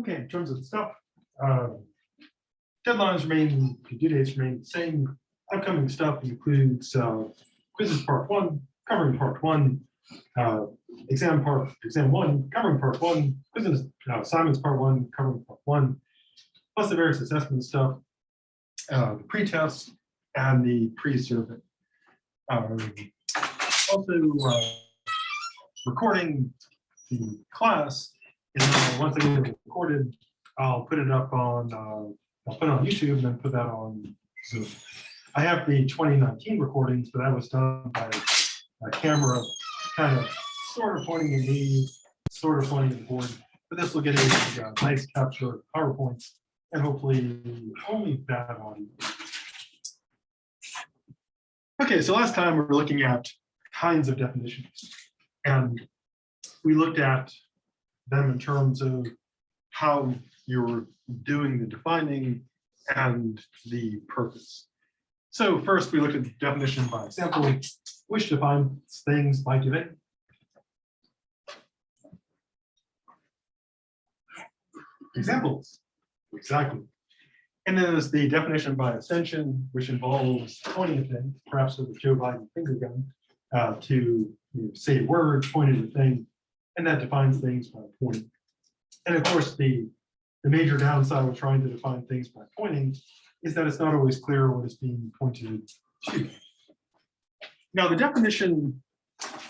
Okay, in terms of stuff, deadlines remain, due dates remain the same. Upcoming stuff includes quizzes part 1, covering part 1, exam 1, covering part 1, quizzes, assignments part 1, covering part 1, plus the various assessment stuff, the pre-test and the pre-survey. Also, recording the class, and once I get it recorded, I'll put it up on I'll put it on YouTube and then put that on Zoom. I have the 2019 recordings, but that was done by a camera kind of sort of pointing at me, sort of pointing at the board. But this will get a nice capture of PowerPoints and hopefully only bad audio. Okay, so last time we were looking at kinds of definitions, and we looked at them in terms of how you're doing the defining and the purpose. So first we looked at the definition by example, which defines things by giving examples. Exactly. And then there's the definition by extension, which involves pointing a thing, perhaps with a Joe Biden finger gun, to say a word, point at a thing, and that defines things by pointing. And of course, the major downside of trying to define things by pointing is that it's not always clear what is being pointed to. Now, the definition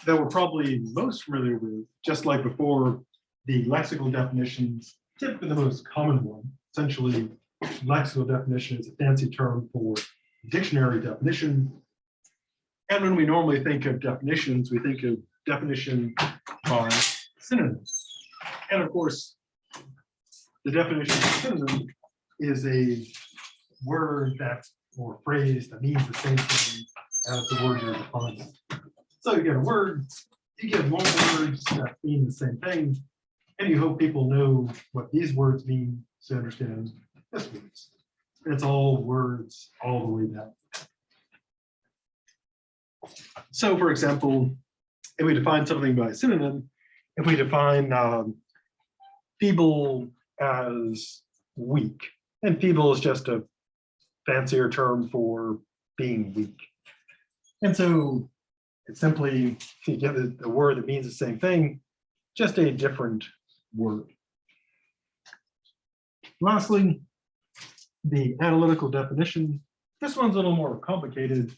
that we're probably most familiar with, just like before, the lexical definitions, typically the most common one. Essentially, lexical definition is a fancy term for dictionary definition. And when we normally think of definitions, we think of definition by synonyms. And of course, the definition of synonym is a word that, or phrase that means the same thing as the word you're defining. So you get a word, you get more words that mean the same thing, and you hope people know what these words mean to understand this words. It's all words all the way down. So for example, if we define something by synonym, if we define feeble as weak, and feeble is just a fancier term for being weak. And so it's simply, you give it a word that means the same thing, just a different word. Lastly, the analytical definition. This one's a little more complicated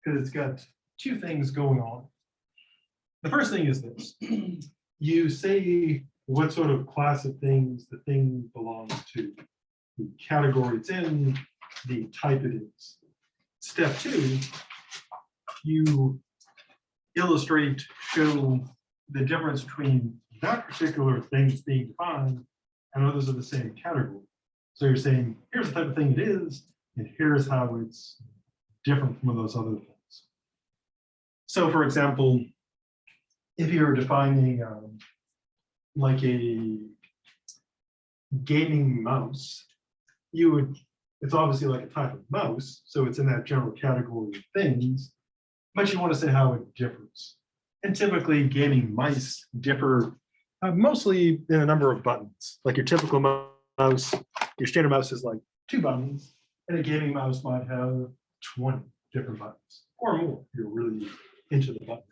because it's got two things going on. The first thing is this. You say what sort of class of things the thing belongs to, the category it's in, the type it is. Step 2, you illustrate, show the difference between that particular thing that's being defined and others of the same category. So you're saying, here's the type of thing it is, and here's how it's different from those other things. So for example, if you're defining like a gaming mouse, you would, it's obviously like a type of mouse, so it's in that general category of things, but you want to say how it differs. And typically gaming mice differ mostly in a number of buttons. Like your typical mouse, your standard mouse is like 2 buttons, and a gaming mouse might have 20 different buttons or more if you're really into the button.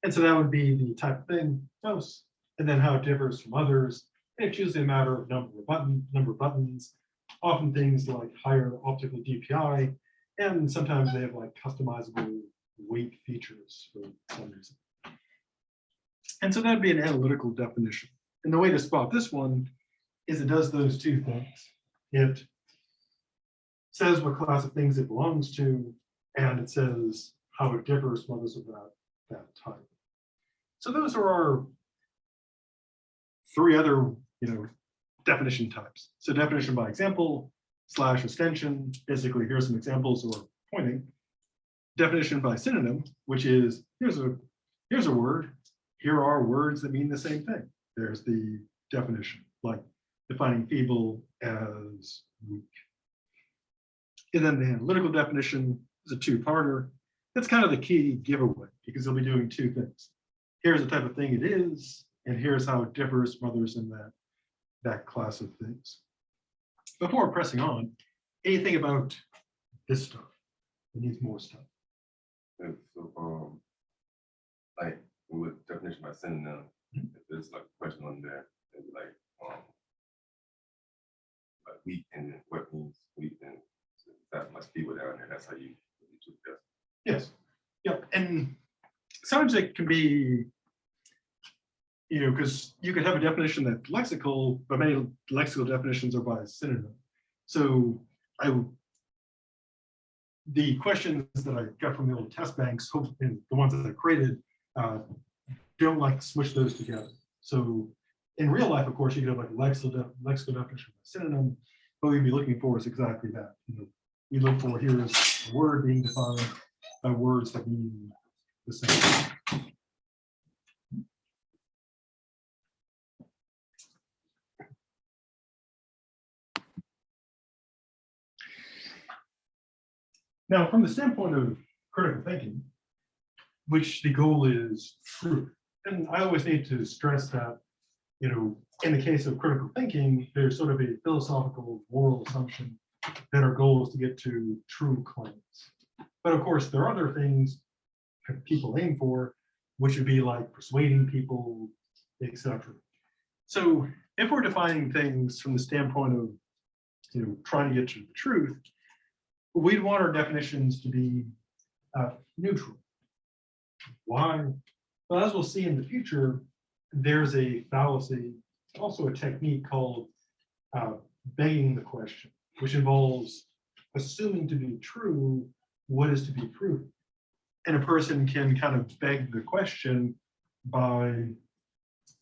And so that would be the type of thing, mouse, and then how it differs from others. And it's usually a matter of number of buttons, often things like higher optical DPI, and sometimes they have like customizable weight features for some reason. And so that'd be an analytical definition. And the way to spot this one is it does those two things. It says what class of things it belongs to, and it says how it differs from others of that type. So those are our 3 other, definition types. So definition by example / extension, basically here's some examples or pointing. Definition by synonym, which is here's a word, here are words that mean the same thing. There's the definition, like defining feeble as weak. And then the analytical definition is a 2-parter. That's kind of the key giveaway because they'll be doing 2 things. Here's the type of thing it is, and here's how it differs from others in that class of things. Before pressing on, anything about this stuff? It needs more stuff. And so, like with definition by synonym, if there's like a question on there, it's like weak and what means weak, and that must be what down there. That's how you do that. Yes. Yep. And sometimes it can be, because you could have a definition that's lexical, but many lexical definitions are by synonym. So the questions that I got from the old test banks, and the ones that I created, don't like smush those together. So in real life, of course, you could have like a lexical definition by synonym. What we'd be looking for is exactly that. We look for here is a word being defined by words that mean the same. Now, from the standpoint of critical thinking, which the goal is truth, and I always need to stress that, in the case of critical thinking, there's sort of a philosophical moral assumption that our goal is to get to true claims. But of course, there are other things that people aim for, which would be like persuading people, etc. So if we're defining things from the standpoint of trying to get to the truth, we'd want our definitions to be neutral. Why? Well, as we'll see in the future, there's a fallacy, also a technique called begging the question, which involves assuming to be true what is to be proven. And a person can kind of beg the question by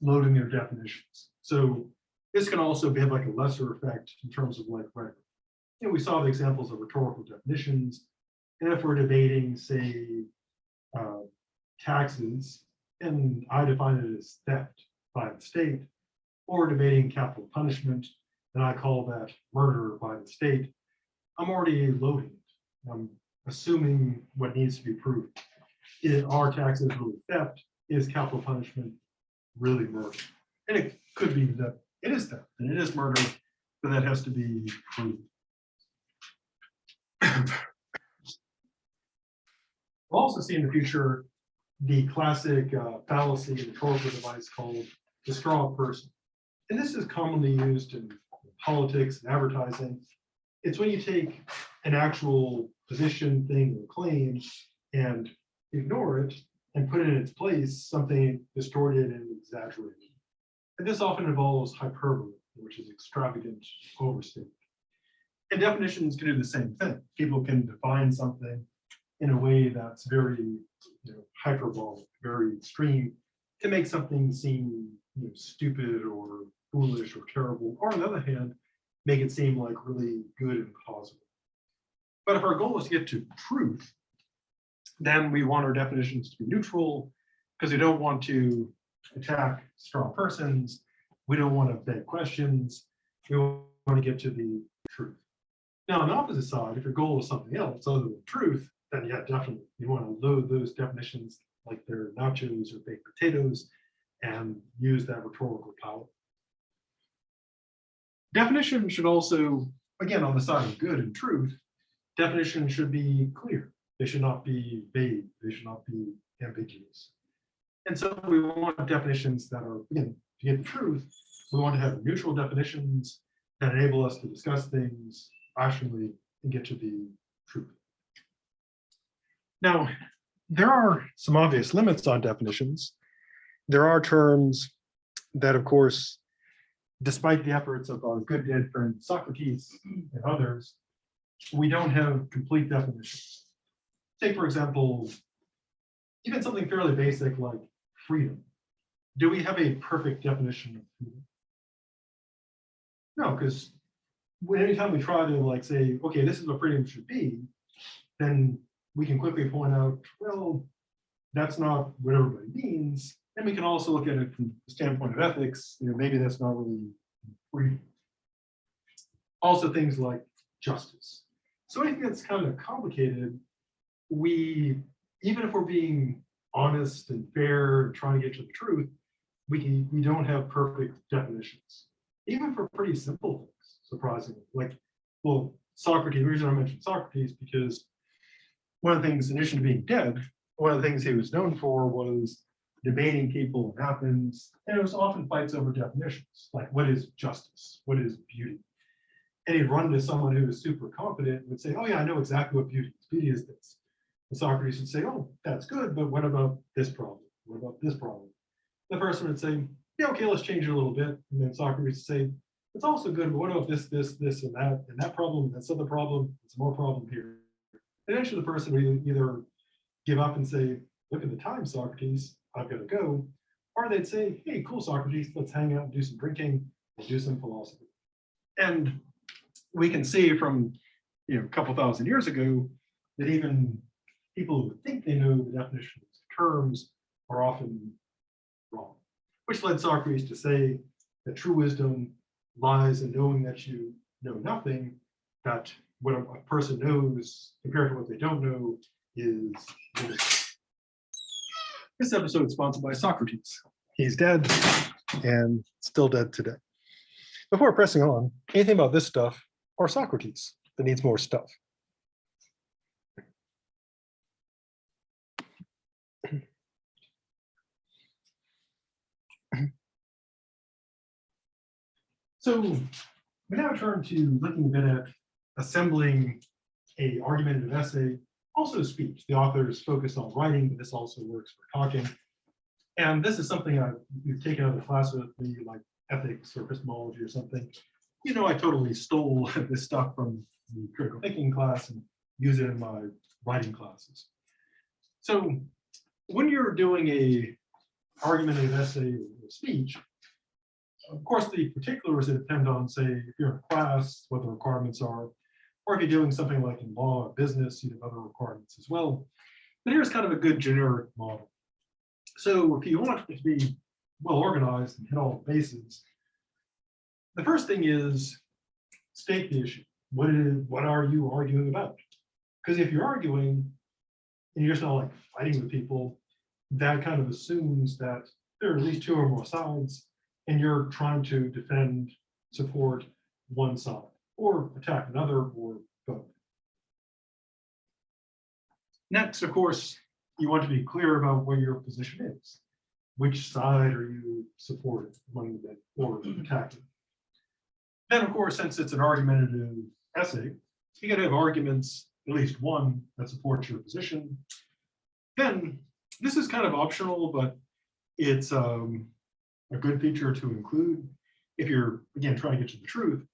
loading their definitions. So this can also have like a lesser effect in terms of like rhetoric. We saw the examples of rhetorical definitions. And if we're debating, say, taxes, and I define it as theft by the state, or debating capital punishment, and I call that murder by the state, I'm already loading it. I'm assuming what needs to be proven. Are taxes really theft? Is capital punishment really murder? And it could be that it is theft and it is murder, but that has to be proven. We'll also see in the future the classic fallacy rhetorical device called the straw person. And this is commonly used in politics and advertising. It's when you take an actual position, thing, or claim and ignore it and put it in its place something distorted and exaggerated. And this often involves hyperbole, which is extravagant overstatement. And definitions can do the same thing. People can define something in a way that's very hyperbolic, very extreme, to make something seem stupid or foolish or terrible, or on the other hand, make it seem like really good and plausible. But if our goal is to get to truth, then we want our definitions to be neutral, because we don't want to attack strong persons. We don't want to beg questions. We want to get to the truth. Now, on the opposite side, if your goal is something else other than truth, then yeah, definitely you want to load those definitions like they're nachos or baked potatoes and use that rhetorical power. Definition should also, again, on the side of good and truth, definition should be clear. They should not be vague. They should not be ambiguous. And so we want definitions that are, again, to get the truth, we want to have neutral definitions that enable us to discuss things rationally and get to the truth. Now, there are some obvious limits on definitions. There are terms that, of course, despite the efforts of our good dead friend Socrates and others, we don't have complete definitions. Take, for example, even something fairly basic like freedom. Do we have a perfect definition of freedom? No, because anytime we try to say, okay, this is what freedom should be, then we can quickly point out, well, that's not what everybody means. And we can also look at it from the standpoint of ethics, maybe that's not really freedom. Also things like justice. So anything that's kind of complicated, even if we're being honest and fair and trying to get to the truth, we don't have perfect definitions. even for pretty simple things, surprisingly. Like, well, Socrates, the reason I mentioned Socrates, because one of the things, in addition to being dead, one of the things he was known for was debating people in Athens, and it was often fights over definitions, like what is justice, what is beauty. And he'd run to someone who was super confident and would say, oh yeah, I know exactly what beauty is. Beauty is this. And Socrates would say, oh, that's good, but what about this problem? What about this problem? The person would say, yeah, okay, let's change it a little bit. And then Socrates would say, it's also good, but what about this, and that problem, and this other problem, it's more problem here. Eventually the person would either give up and say, look at the time, Socrates, I've got to go. Or they'd say, hey, cool, Socrates, let's hang out and do some drinking and do some philosophy. And we can see from a couple thousand years ago that even people who think they know the definitions of terms are often wrong, which led Socrates to say that true wisdom lies in knowing that you know nothing, that what a person knows compared to what they don't know is wisdom. This episode is sponsored by Socrates. He's dead and still dead today. Before pressing on, anything about this stuff or Socrates that needs more stuff? So we now turn to looking a bit at assembling a argumentative essay, also speech. The authors focus on writing, but this also works for talking. And this is something you've taken out of class with me, like ethics or epistemology or something. I totally stole this stuff from the critical thinking class and use it in my writing classes. So when you're doing a argumentative essay or speech, of course, the particulars depend on, say, if you're in a class, what the requirements are, or if you're doing something like in law or business, you have other requirements as well. But here's kind of a good generic model. So if you want it to be well organized and hit all the bases, the first thing is state the issue. What are you arguing about? Because if you're arguing and you're just not like fighting with people, that kind of assumes that there are at least two or more sides, and you're trying to defend, support one side, or attack another, or both. Next, of course, you want to be clear about what your position is. Which side are you supporting or attacking? Then, of course, since it's an argumentative essay, you got to have arguments, at least one, that supports your position. Then, this is kind of optional, but it's a good feature to include if you're, again, trying to get to the truth,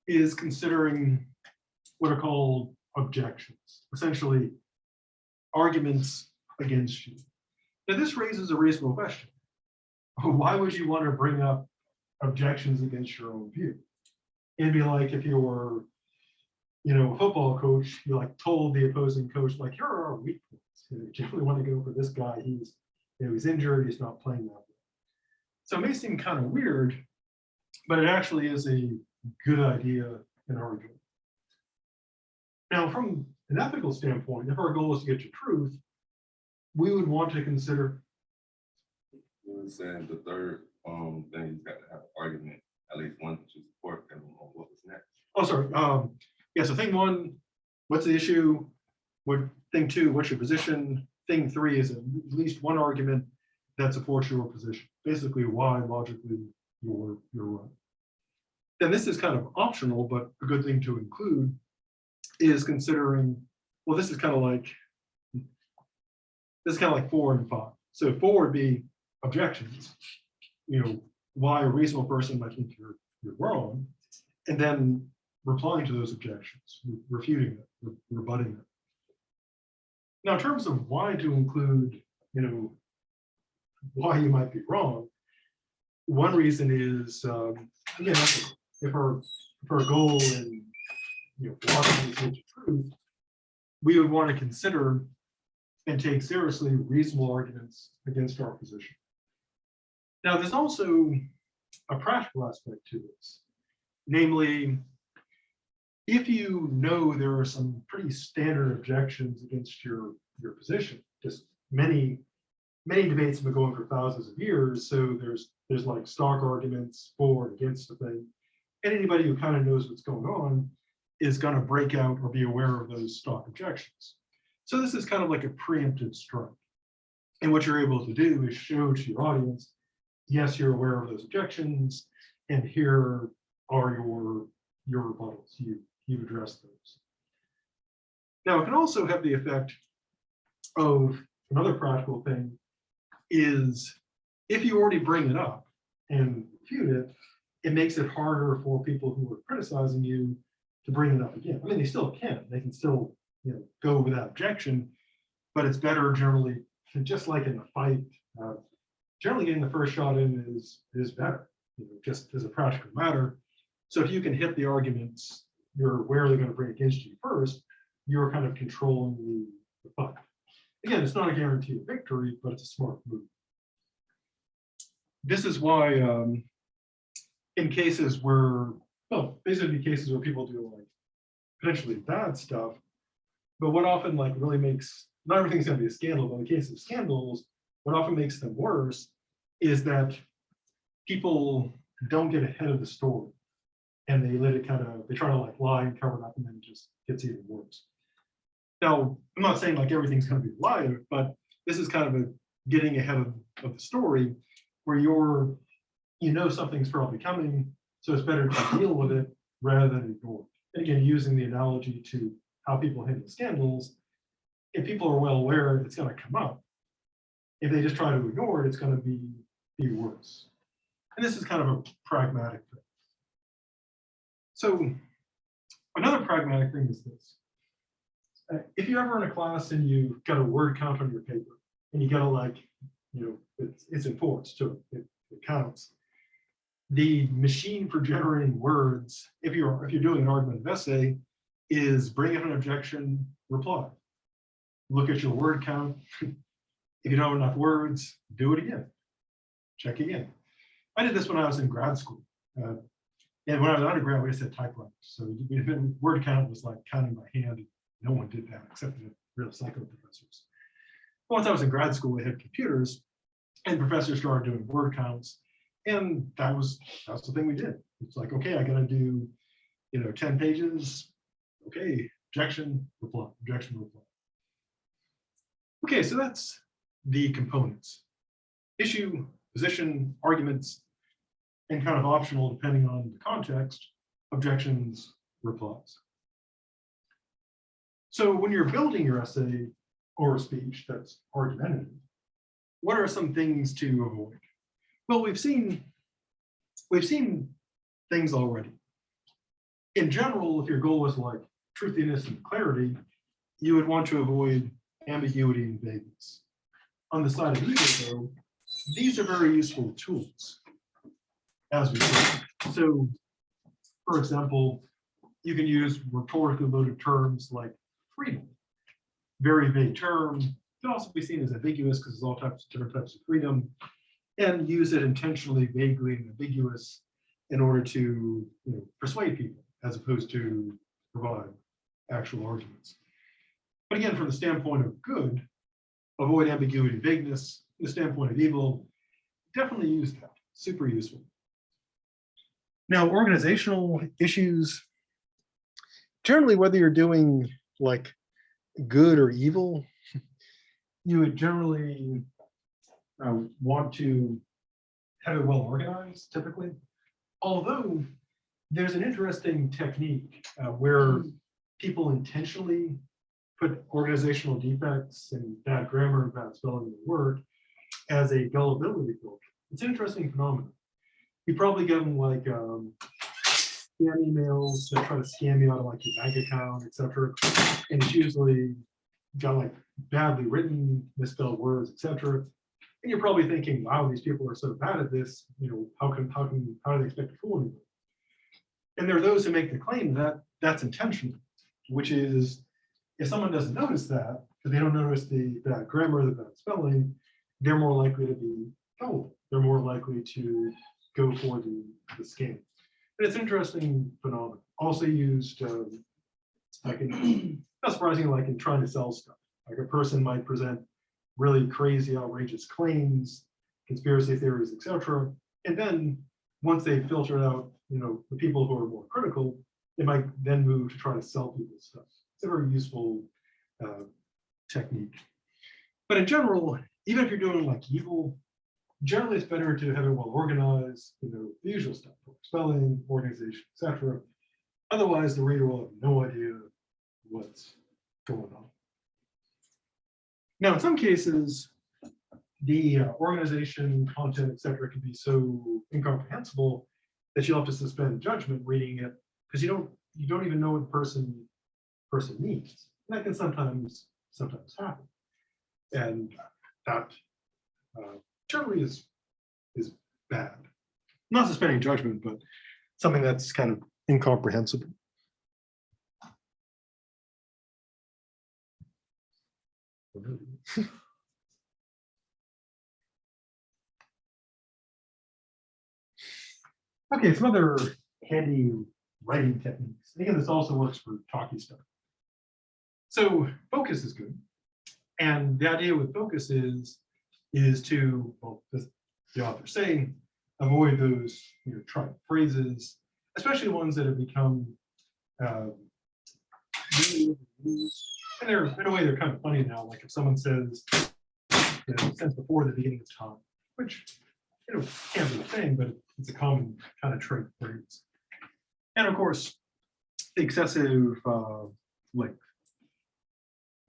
is considering what are called objections, essentially arguments against you. Now, this raises a reasonable question. Why would you want to bring up objections against your own view? It'd be like if you were, a football coach, you like told the opposing coach, like, here are our weak points. Do you really want to go for this guy? He's injured, he's not playing that well. So it may seem kind of weird, but it actually is a good idea in argument. Now, from an ethical standpoint, if our goal is to get to truth, we would want to consider. You were saying the third thing, you've got to have an argument, at least one to support, and what was next? Oh, sorry. Yeah, so thing one, what's the issue? Thing two, what's your position? Thing three is at least one argument that supports your position. Basically, why logically you're right. Then this is kind of optional, but a good thing to include is considering, well, this is kind of like 4 and 5. So 4 would be objections, why a reasonable person might think you're wrong, and then replying to those objections, refuting it, rebutting it. Now, in terms of why to include, why you might be wrong, one reason is, again, if our goal in philosophy is to get to truth, we would want to consider and take seriously reasonable arguments against our position. Now, there's also a practical aspect to this. Namely, if you know there are some pretty standard objections against your position, just many many debates have been going for thousands of years. So there's like stock arguments for and against the thing. And anybody who kind of knows what's going on is going to break out or be aware of those stock objections. So this is kind of like a preemptive strike. And what you're able to do is show to your audience, yes, you're aware of those objections, and here are your rebuttals. You've addressed those. Now, it can also have the effect of another practical thing is if you already bring it up and refute it, it makes it harder for people who are criticizing you to bring it up again. I mean, they still can. They can still, go with that objection, but it's better generally, just like in a fight, generally getting the first shot in is better, just as a practical matter. So if you can hit the arguments you're rarely going to bring against you first, you're kind of controlling the fight. Again, it's not a guarantee of victory, but it's a smart move. This is why in cases where, well, basically cases where people do like potentially bad stuff, but what often like really makes, not everything's going to be a scandal, but in the case of scandals, what often makes them worse is that people don't get ahead of the story and they let it they try to like lie and cover it up, and then it just gets even worse. Now, I'm not saying like everything's going to be live, but this is kind of a getting ahead of the story where something's probably coming, so it's better to deal with it rather than ignore it. And again, using the analogy to how people handle scandals, if people are well aware it's going to come up, if they just try to ignore it, it's going to be worse. And this is kind of a pragmatic thing. So another pragmatic thing is this. If you're ever in a class and you've got a word count on your paper and you gotta like, it's enforced, so it counts. The machine for generating words, if you're doing an argumentative essay, is bring up an objection, reply. Look at your word count. If you don't have enough words, do it again. Check again. I did this when I was in grad school. And when I was undergrad, we just had typewriters. So word count was like counting by hand. No one did that except the real psycho professors. Once I was in grad school, we had computers, and professors started doing word counts, and that was the thing we did. It's like, okay, I got to do, 10 pages. Okay, objection, reply, objection, reply. Okay, so that's the components: issue, position, arguments, and kind of optional depending on the context, objections, replies. So when you're building your essay or speech that's argumentative, what are some things to avoid? Well, we've seen things already. In general, if your goal was like truthiness and clarity, you would want to avoid ambiguity and vagueness. On the side of evil, though, these are very useful tools, as we see. So, for example, you can use rhetorically loaded terms like freedom. Very vague term, can also be seen as ambiguous because there's all different types of freedom, and use it intentionally vaguely and ambiguous in order to persuade people as opposed to provide actual arguments. But again, from the standpoint of good, avoid ambiguity and vagueness. From the standpoint of evil, definitely use that. Super useful. Now, organizational issues, generally, whether you're doing like good or evil, you would generally want to have it well organized, typically. Although there's an interesting technique where people intentionally put organizational defects and bad grammar and bad spelling in the word as a gullibility filter. It's an interesting phenomenon. You probably get them like scam emails that try to scam you out of like your bank account, etc. And it's usually got like badly written, misspelled words, etc. And you're probably thinking, wow, these people are so bad at this, how do they expect to fool anybody? And there are those who make the claim that that's intentional, which is if someone doesn't notice that, if they don't notice the bad grammar, the bad spelling, they're more likely to be gullible. They're more likely to go for the scam. But it's an interesting phenomenon. Also used, not surprisingly, like in trying to sell stuff. Like a person might present really crazy, outrageous claims, conspiracy theories, etc. And then once they filter out, the people who are more critical, they might then move to try to sell people stuff. It's a very useful technique. But in general, even if you're doing like evil, generally it's better to have it well organized, the usual stuff, spelling, organization, etc. Otherwise, the reader will have no idea what's going on. Now, in some cases, the organization, content, etc., can be so incomprehensible that you'll have to suspend judgment reading it because you don't even know what the person means. And that can sometimes happen, and that generally is bad. Not suspending judgment, but something that's kind of incomprehensible. Okay, some other handy writing techniques. Again, this also works for talky stuff. So focus is good. And the idea with focus is to, well, as the author saying, avoid those trite phrases, especially ones that have become really used. And they're, in a way, they're kind of funny now. Like if someone says, since before the beginning of time, which can't be a thing, but it's a common kind of trait phrase. And of course, the excessive length.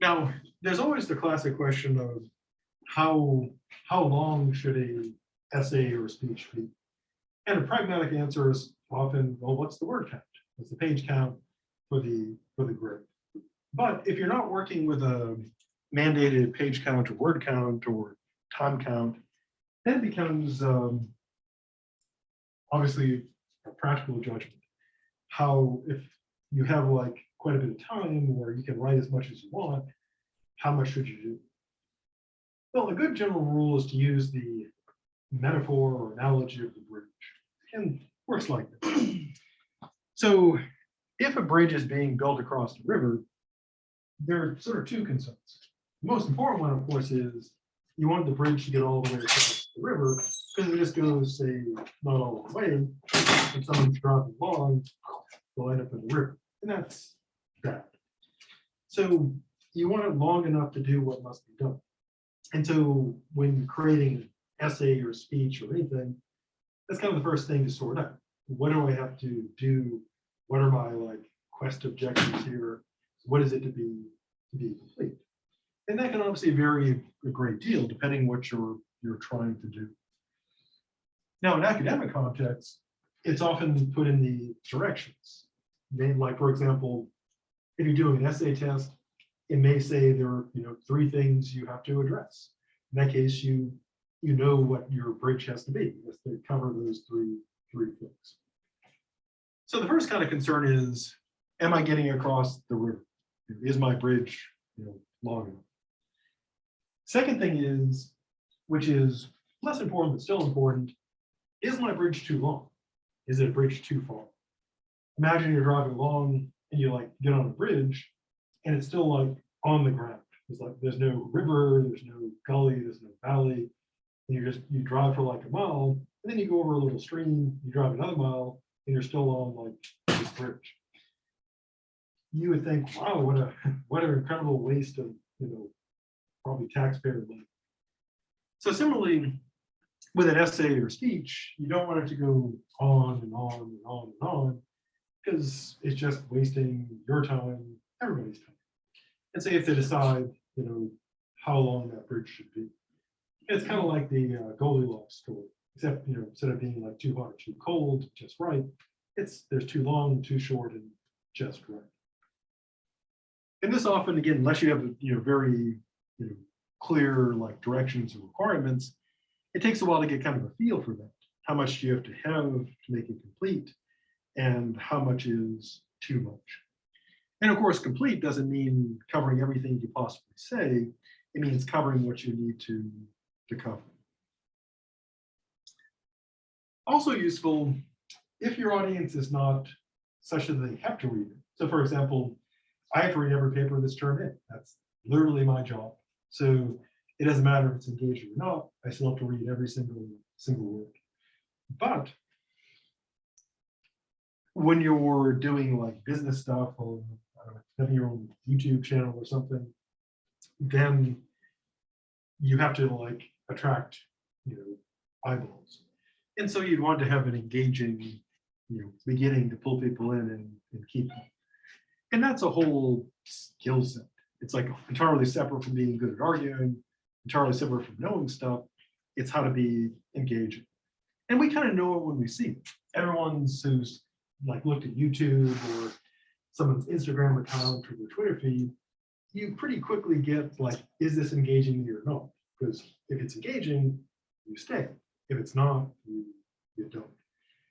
Now, there's always the classic question of how long should a essay or speech be? And a pragmatic answer is often, well, what's the word count? What's the page count for the grid? But if you're not working with a mandated page count or word count or time count, then it becomes obviously a practical judgment. How, if you have like quite a bit of time where you can write as much as you want, how much should you do? Well, a good general rule is to use the metaphor or analogy of the bridge, and works like this. So if a bridge is being built across the river, there are sort of two concerns. The most important one, of course, is you want the bridge to get all the way across the river, because if it just goes, say, not all the way, and someone's driving along, they'll end up in the river, and that's bad. So you want it long enough to do what must be done. And so when creating an essay or speech or anything, that's kind of the first thing to sort out. What do I have to do? What are my quest objectives here? What is it to be complete? And that can obviously vary a great deal depending what you're trying to do. Now, in academic context, it's often put in the directions. Like, for example, if you're doing an essay test, it may say there are 3 things you have to address. In that case, you know what your bridge has to be. You have to cover those three things. So the first kind of concern is, am I getting across the river? Is my bridge long enough? Second thing is, which is less important but still important, is my bridge too long? Is it a bridge too far? Imagine you're driving along and you get on a bridge and it's still on the ground. There's no river, there's no gully, there's no valley. And you drive for a mile, and then you go over a little stream, you drive another mile, and you're still on this bridge. You would think, wow, what an incredible waste of probably taxpayer money. So similarly, with an essay or speech, you don't want it to go on and on and on and on, because it's just wasting your time, everybody's time. And say if they decide, how long that bridge should be. It's kind of like the Goldilocks story, except instead of being too hot or too cold, just right. There's too long, too short, and just right. And this often, again, unless you have very clear directions and requirements, it takes a while to get kind of a feel for that. How much do you have to make it complete, and how much is too much? And of course, complete doesn't mean covering everything you possibly say. It means covering what you need to cover. Also useful if your audience is not such that they have to read it. So for example, I have to read every paper this term in. That's literally my job. So It doesn't matter if it's engaging or not. I still have to read every single word. But when you're doing like business stuff or I don't know, having your own YouTube channel or something, then you have to like attract, eyeballs. And so you'd want to have an engaging, beginning to pull people in and keep them. And that's a whole skill set. It's like entirely separate from being good at arguing, entirely separate from knowing stuff. It's how to be engaging. And we kind of know it when we see it. Everyone's who's like looked at YouTube or someone's Instagram account or their Twitter feed, you pretty quickly get like, is this engaging me or not? Because if it's engaging, you stay. If it's not, you don't.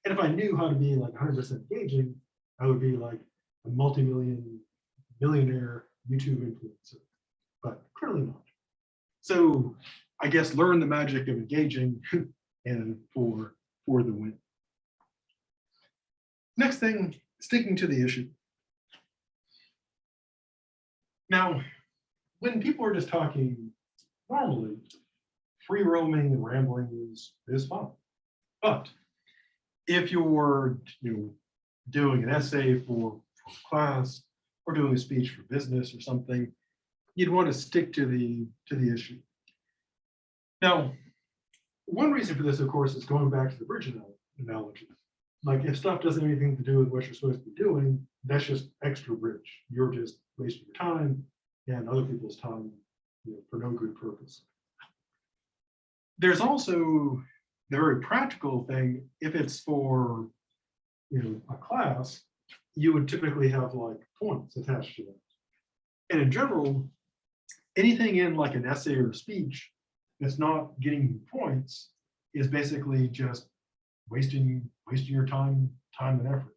And if I knew how to be like 100% engaging, I would be like a millionaire YouTube influencer, but clearly not. So I guess learn the magic of engaging and for the win. Next thing, sticking to the issue. Now, when people are just talking normally, free roaming and rambling is fun. But if you're doing an essay for class or doing a speech for business or something, you'd want to stick to the issue. Now, one reason for this, of course, is going back to the bridge analogy. Like if stuff doesn't have anything to do with what you're supposed to be doing, that's just extra bridge. You're just wasting your time and other people's time for no good purpose. There's also the very practical thing. If it's for a class, you would typically have like points attached to that. And in general, anything in like an essay or a speech that's not getting you points is basically just wasting your time and effort.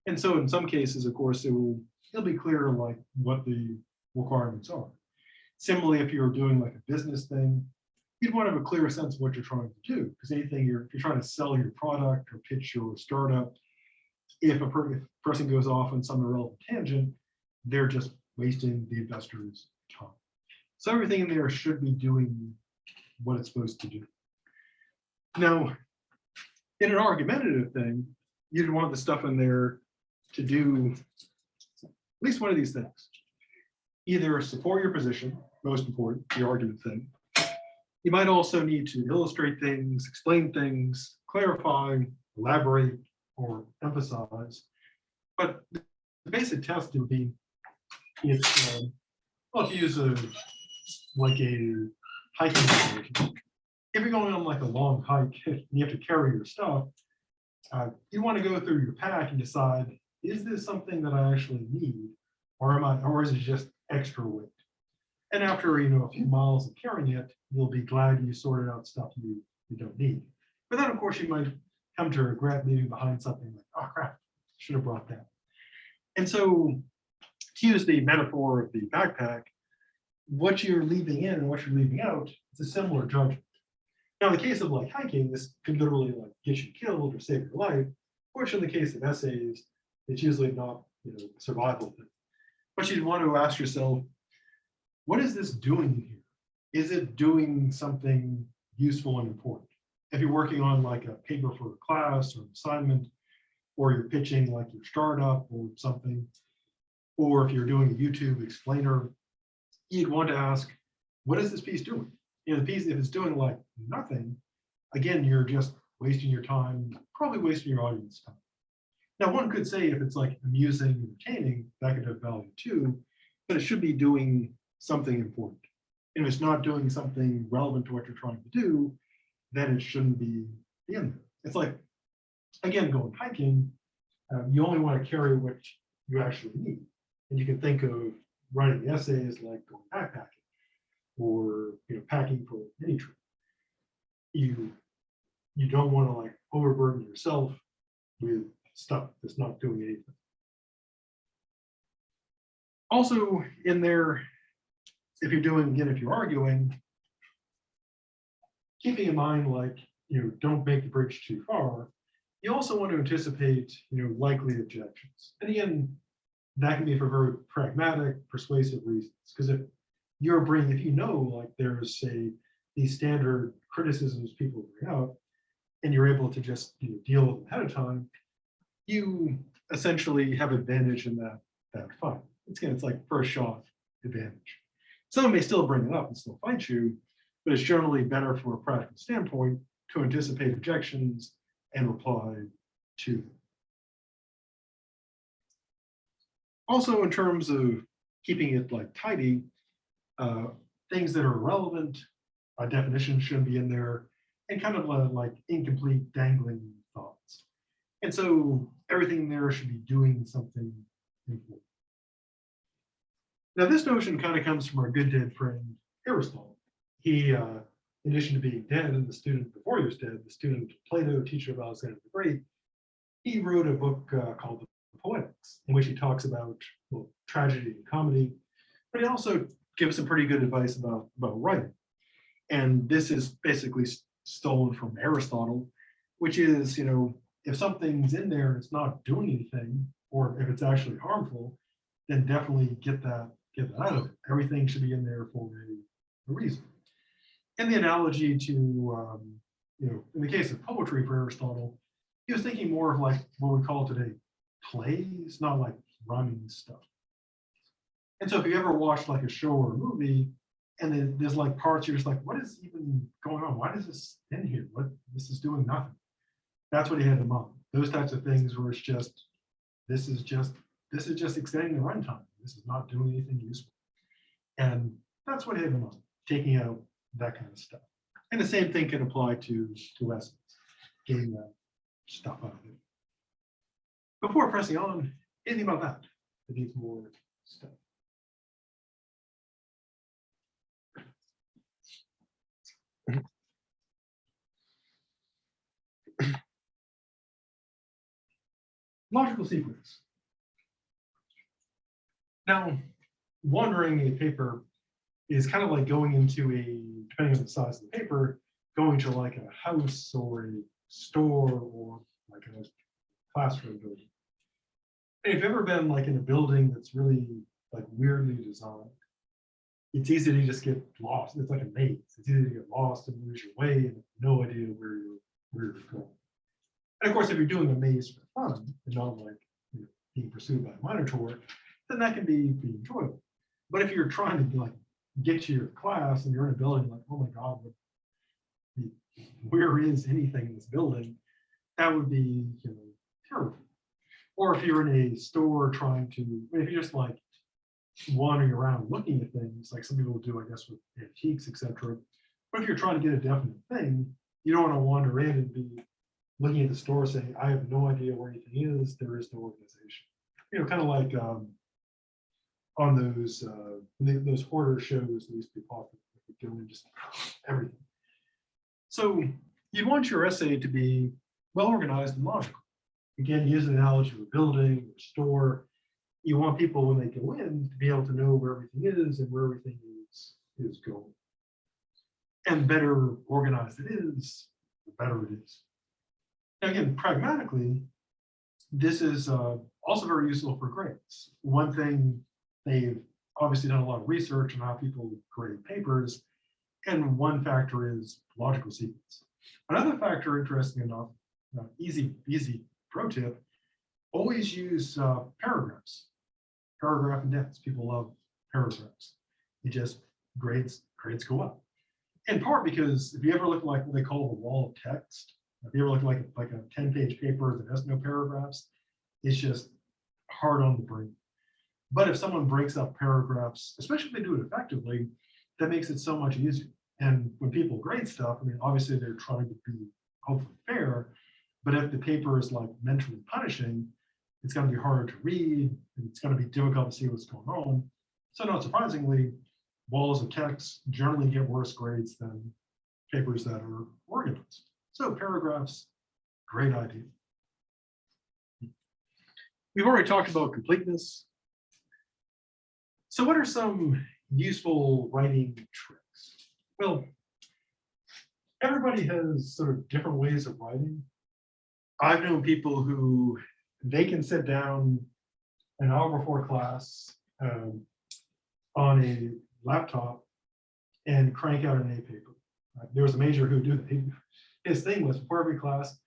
And so in some cases, of course, it'll be clear like what the requirements are. Similarly, if you're doing like a business thing, you'd want to have a clear sense of what you're trying to do. Because if you're trying to sell your product or pitch your startup, if a person goes off on some irrelevant tangent, they're just wasting the investor's time. So everything in there should be doing what it's supposed to do. Now, in an argumentative thing, you'd want the stuff in there to do at least one of these things. Either support your position, most important, the argument thing. You might also need to illustrate things, explain things, clarify, elaborate, or emphasize. But the basic test would be if you use a hiking situation. If you're going on like a long hike and you have to carry your stuff, you want to go through your pack and decide, is this something that I actually need, or is it just extra weight? And after a few miles of carrying it, you'll be glad you sorted out stuff you don't need. But then of course you might come to regret leaving behind something like, oh crap, should have brought that. And so to use the metaphor of the backpack, what you're leaving in and what you're leaving out is a similar judgment. Now, in the case of like hiking, this could literally like get you killed or save your life. Or in the case of essays, it's usually not a survival thing. But you'd want to ask yourself, what is this doing here? Is it doing something useful and important? If you're working on like a paper for a class or an assignment, or you're pitching like your startup or something, or if you're doing a YouTube explainer, you'd want to ask, what is this piece doing? The piece, if it's doing like nothing, again, you're just wasting your time, probably wasting your audience time. Now, one could say if it's like amusing, entertaining, that could have value too, but it should be doing something important. And if it's not doing something relevant to what you're trying to do, then it shouldn't be in there. It's like, again, going hiking, you only want to carry what you actually need. And you can think of writing essays like going backpacking or packing for any trip. You don't want to like overburden yourself with stuff that's not doing anything. Also in there, if you're arguing, keeping in mind like don't make the bridge too far. You also want to anticipate likely objections. And again, that can be for very pragmatic, persuasive reasons. Because if you're bringing, if you know, like there's these standard criticisms people bring out, and you're able to just deal with them ahead of time, you essentially have advantage in that fight. It's like first shot advantage. Someone may still bring it up and still fight you, but it's generally better from a practical standpoint to anticipate objections and reply to them. Also, in terms of keeping it like tidy, things that are irrelevant, definitions shouldn't be in there, and kind of like incomplete dangling thoughts. And so everything there should be doing something important. Now, this notion kind of comes from our good dead friend Aristotle. He, in addition to being dead and the student before he was dead, the student of Plato, teacher of Alexander the Great, he wrote a book called The Poetics, in which he talks about tragedy and comedy, but he also gives some pretty good advice about writing. And this is basically stolen from Aristotle, which is, if something's in there and it's not doing anything, or if it's actually harmful, then definitely get that out of it. Everything should be in there for a reason. And the analogy to, in the case of poetry for Aristotle, he was thinking more of like what we call today plays, not like rhyming stuff. And so if you ever watch like a show or a movie, and then there's like parts you're just like, what is even going on? Why is this in here? This is doing nothing. That's what he had in mind. Those types of things where it's just, this is just extending the runtime. This is not doing anything useful. And that's what he had in mind, taking out that kind of stuff. And the same thing can apply to essays, getting that stuff out of it. Before pressing on, anything about that needs more stuff. Logical sequence. Now, wandering a paper is kind of like going into depending on the size of the paper, going to like a house or a store or like a classroom building. And if you've ever been like in a building that's really like weirdly designed, it's easy to just get lost. It's like a maze. It's easy to get lost and lose your way and no idea where you're going. And of course, if you're doing a maze for fun and not like being pursued by a minotaur, then that can be enjoyable. But if you're trying to like get to your class and you're in a building like, oh my God, where is anything in this building? That would be terrible. Or if you're in a store trying to, if you're just like wandering around looking at things, like some people do, I guess, with antiques, etc. But if you're trying to get a definite thing, you don't want to wander in and be looking at the store saying, I have no idea where anything is, there is no organization. Kind of like on those hoarder shows that used to be popular, go and just everything. So you'd want your essay to be well organized and logical. Again, use an analogy of a building or store. You want people when they go in to be able to know where everything is and where everything is going. And the better organized it is, the better it is. Now, again, pragmatically, this is also very useful for grades. One thing, they've obviously done a lot of research on how people grade papers, and one factor is logical sequence. Another factor, interesting enough, easy pro tip, always use paragraphs, paragraph indents. People love paragraphs. It just grades go up. In part because if you ever look like what they call the wall of text, if you ever look like a 10-page paper that has no paragraphs, it's just hard on the brain. But if someone breaks up paragraphs, especially if they do it effectively, that makes it so much easier. And when people grade stuff, I mean, obviously they're trying to be hopefully fair, but if the paper is like mentally punishing, it's going to be harder to read, and it's going to be difficult to see what's going on. So not surprisingly, walls of text generally get worse grades than papers that are organized. So paragraphs, great idea. We've already talked about completeness. So what are some useful writing tricks? Well, everybody has sort of different ways of writing. I've known people who they can sit down an hour before class on a laptop and crank out an A paper. There was a major who do that. His thing was before every class,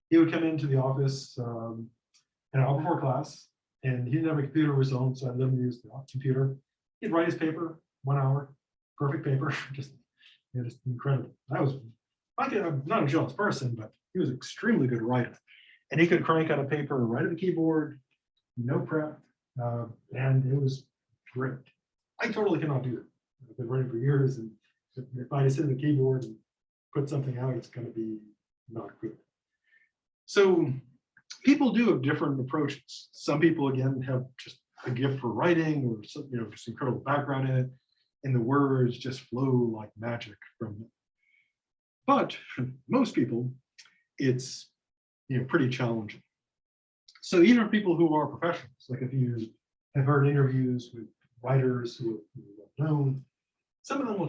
he would come into the office an hour before class, and he didn't have a computer of his own, so I let him use the computer. He'd write his paper, 1 hour, perfect paper, just incredible. I'm not a jealous person, but he was an extremely good writer. And he could crank out a paper right at the keyboard, no prep, and it was great. I totally cannot do it. I've been writing for years, and if I sit at the keyboard and put something out, it's going to be not good. So people do have different approaches. Some people, again, have just a gift for writing, or just incredible background in it, and the words just flow like magic from them. But for most people, it's pretty challenging. So even for people who are professionals, like if you have heard interviews with writers who are well known, some of them will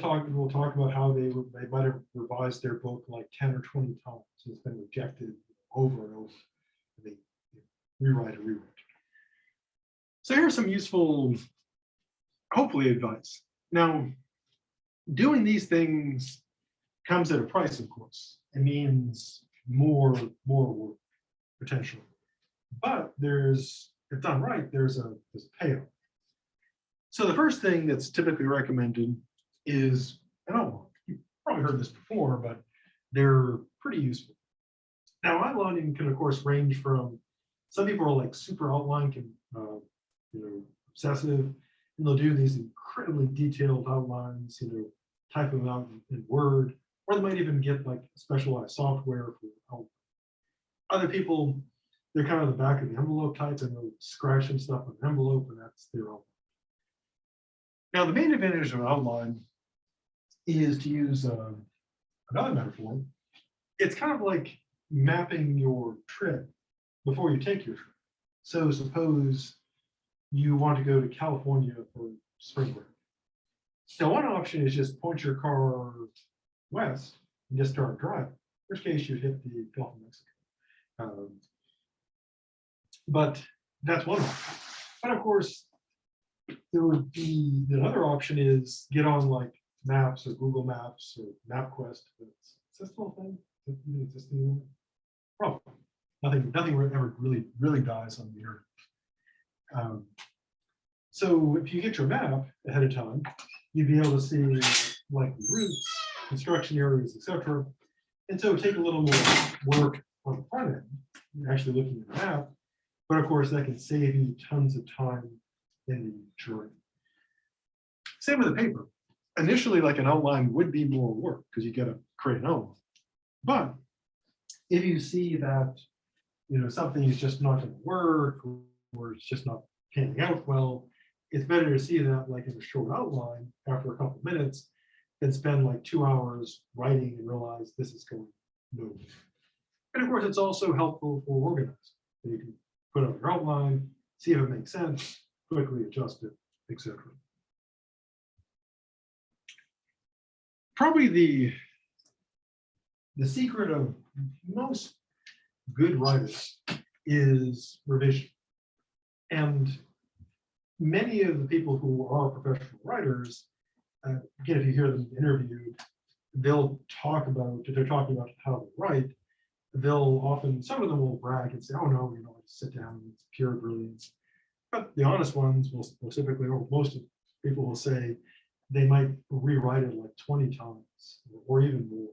talk about how they might have revised their book like 10 or 20 times. So it's been rejected over and over. And they rewrite and rewrite. So here's some useful, hopefully, advice. Now, doing these things comes at a price, of course. It means more work, potentially. But if done right, there's a payoff. So the first thing that's typically recommended is an outline. You've probably heard this before, but they're pretty useful. Now, outlining can, of course, range from, some people are like super outline, obsessive, and they'll do these incredibly detailed outlines, type them out in Word, or they might even get like specialized software for outline. Other people, they're kind of the back of the envelope type, and they'll scratch some stuff on the envelope, and that's their outline. Now, the main advantage of an outline is to use another metaphor. It's kind of like mapping your trip before you take your trip. So suppose you want to go to California for spring break. Now, one option is just point your car west and just start driving, in which case you'd hit the Gulf of Mexico. But that's one option. But of course, there would be another option is get on like Maps or Google Maps or MapQuest. Is that still a thing? Probably. Nothing ever really dies on the earth. So if you get your map ahead of time, you'd be able to see like routes, construction areas, etc. And so take a little more work on the front end, actually looking at the map. But of course, that can save you tons of time in the journey. Same with the paper. Initially, like an outline would be more work because you got to create an outline. But if you see that something is just not going to work, or it's just not panning out well, it's better to see that like in a short outline after a couple of minutes than spend like 2 hours writing and realize this is going nowhere. And of course, it's also helpful for organizing. So you can put up your outline, see if it makes sense, quickly adjust it, etc. Probably the secret of most good writers is revision. And many of the people who are professional writers, again, if you hear them interviewed, they're talking about how they write. They'll often, some of them will brag and say, oh no, I sit down, it's pure brilliance. But the honest ones will typically, or most of people will say, they might rewrite it like 20 times or even more,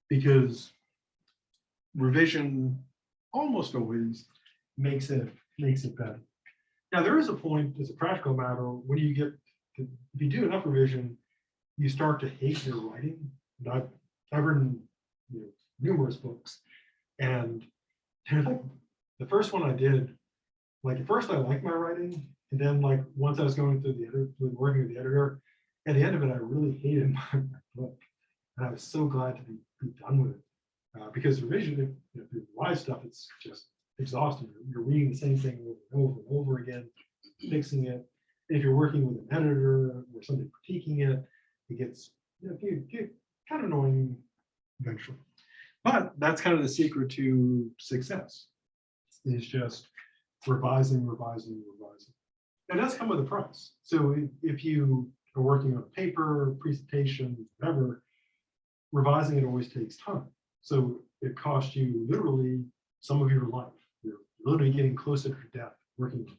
because revision almost always makes it better. Now, there is a point, as a practical matter, when if you do enough revision, you start to hate your writing. And I've written numerous books, and like the first one I did, like at first I liked my writing, and then like once I was going through working with the editor, at the end of it, I really hated my book, and I was so glad to be done with it, because revision, if you write stuff, it's just exhausting. You're reading the same thing over and over again, fixing it. If you're working with an editor or somebody critiquing it, it gets kind of annoying eventually. But that's kind of the secret to success, is just revising. It does come with a price. So if you are working on a paper, presentation, whatever, revising it always takes time. So it costs you literally some of your life. You're literally getting closer to death working on it.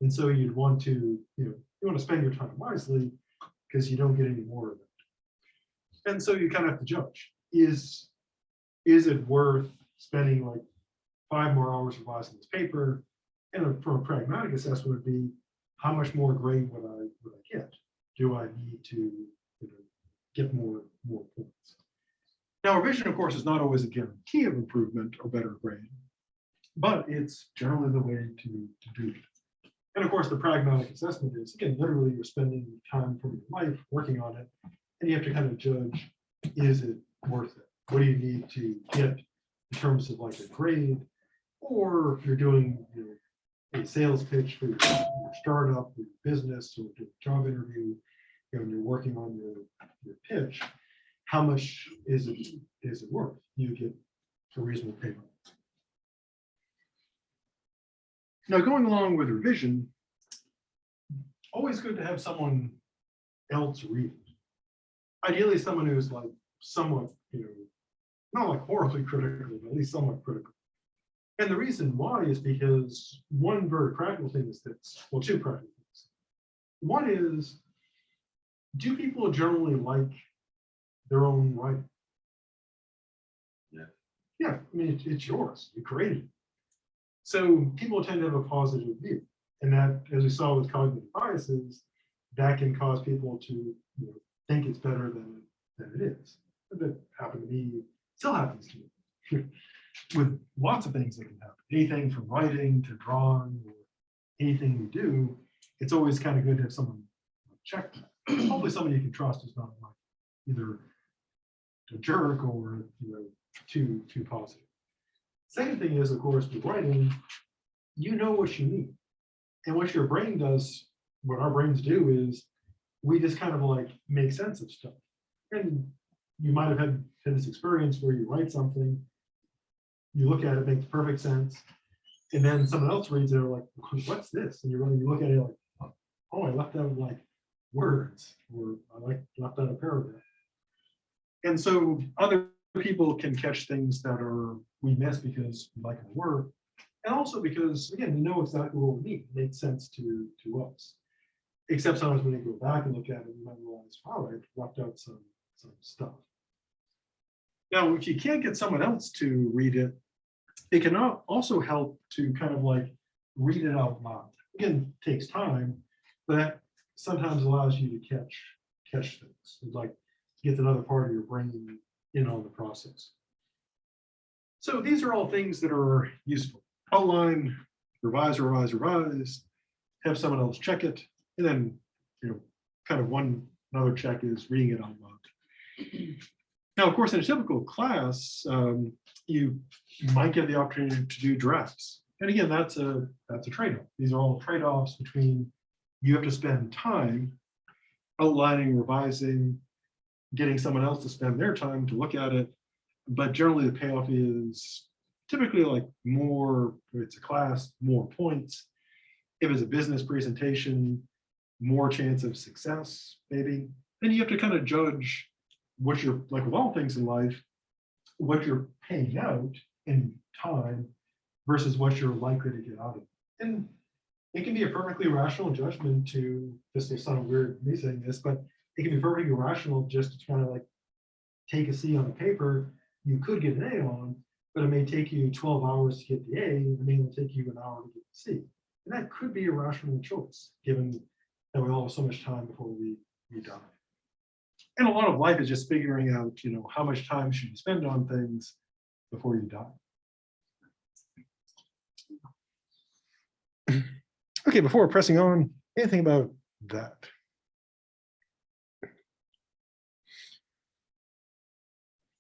And so you'd want to, you want to spend your time wisely because you don't get any more of it. And so you kind of have to judge, is it worth spending like 5 more hours revising this paper? And from a pragmatic assessment would be, how much more grade would I get? Do I need to get more points? Now, revision, of course, is not always a guarantee of improvement or better grade, but it's generally the way to do it. And of course, the pragmatic assessment is, again, literally you're spending time from your life working on it, and you have to kind of judge, is it worth it? What do you need to get in terms of like a grade? Or if you're doing a sales pitch for your startup, or your business, or a job interview, and you're working on your pitch, how much is it worth? You get a reasonable payment. Now, going along with revision, always good to have someone else read it. Ideally, someone who's like somewhat, not like horribly critical, but at least somewhat critical. And the reason why is because one very practical thing is this, well, two practical things. One is, do people generally like their own writing? Yeah. Yeah, I mean, it's yours, you created it. So people tend to have a positive view. And that, as we saw with cognitive biases, that can cause people to think it's better than it is. That happened to me, still happens to me. With lots of things that can happen. Anything from writing to drawing, or anything we do, it's always kind of good to have someone check that. Hopefully someone you can trust is not like either a jerk or too positive. Second thing is, of course, with writing, you know what you need. And what your brain does, what our brains do is we just kind of like make sense of stuff. And you might have had this experience where you write something, you look at it, makes perfect sense, and then someone else reads it, like, what's this? And you look at it like, oh, I left out like words, or I left out a paragraph. And so other people can catch things that we miss because we like our work, and also because, again, we know exactly what we need. It makes sense to us. Except sometimes when you go back and look at it, you might realize, wow, I left out some stuff. Now, if you can't get someone else to read it, it can also help to kind of like read it out loud. Again, it takes time, but that sometimes allows you to catch things. It like gets another part of your brain in on the process. So these are all things that are useful. Outline, revise, have someone else check it, and then kind of another check is reading it out loud. Now, of course, in a typical class, you might get the opportunity to do drafts. And again, that's a trade-off. These are all trade-offs between you have to spend time outlining, revising, getting someone else to spend their time to look at it. But generally, the payoff is typically like more, if it's a class, more points. If it's a business presentation, more chance of success, maybe. Then you have to kind of judge what you're, like with all things in life, what you're paying out in time versus what you're likely to get out of it. And it can be a perfectly rational judgment to, this will sound weird me saying this, but it can be perfectly rational just to kind of like take a C on a paper you could get an A on, but it may take you 12 hours to get the A, and it may only take you an hour to get the C. And that could be a rational choice, given that we all have so much time before we die. And a lot of life is just figuring out, how much time should you spend on things before you die. Okay, before pressing on, anything about that?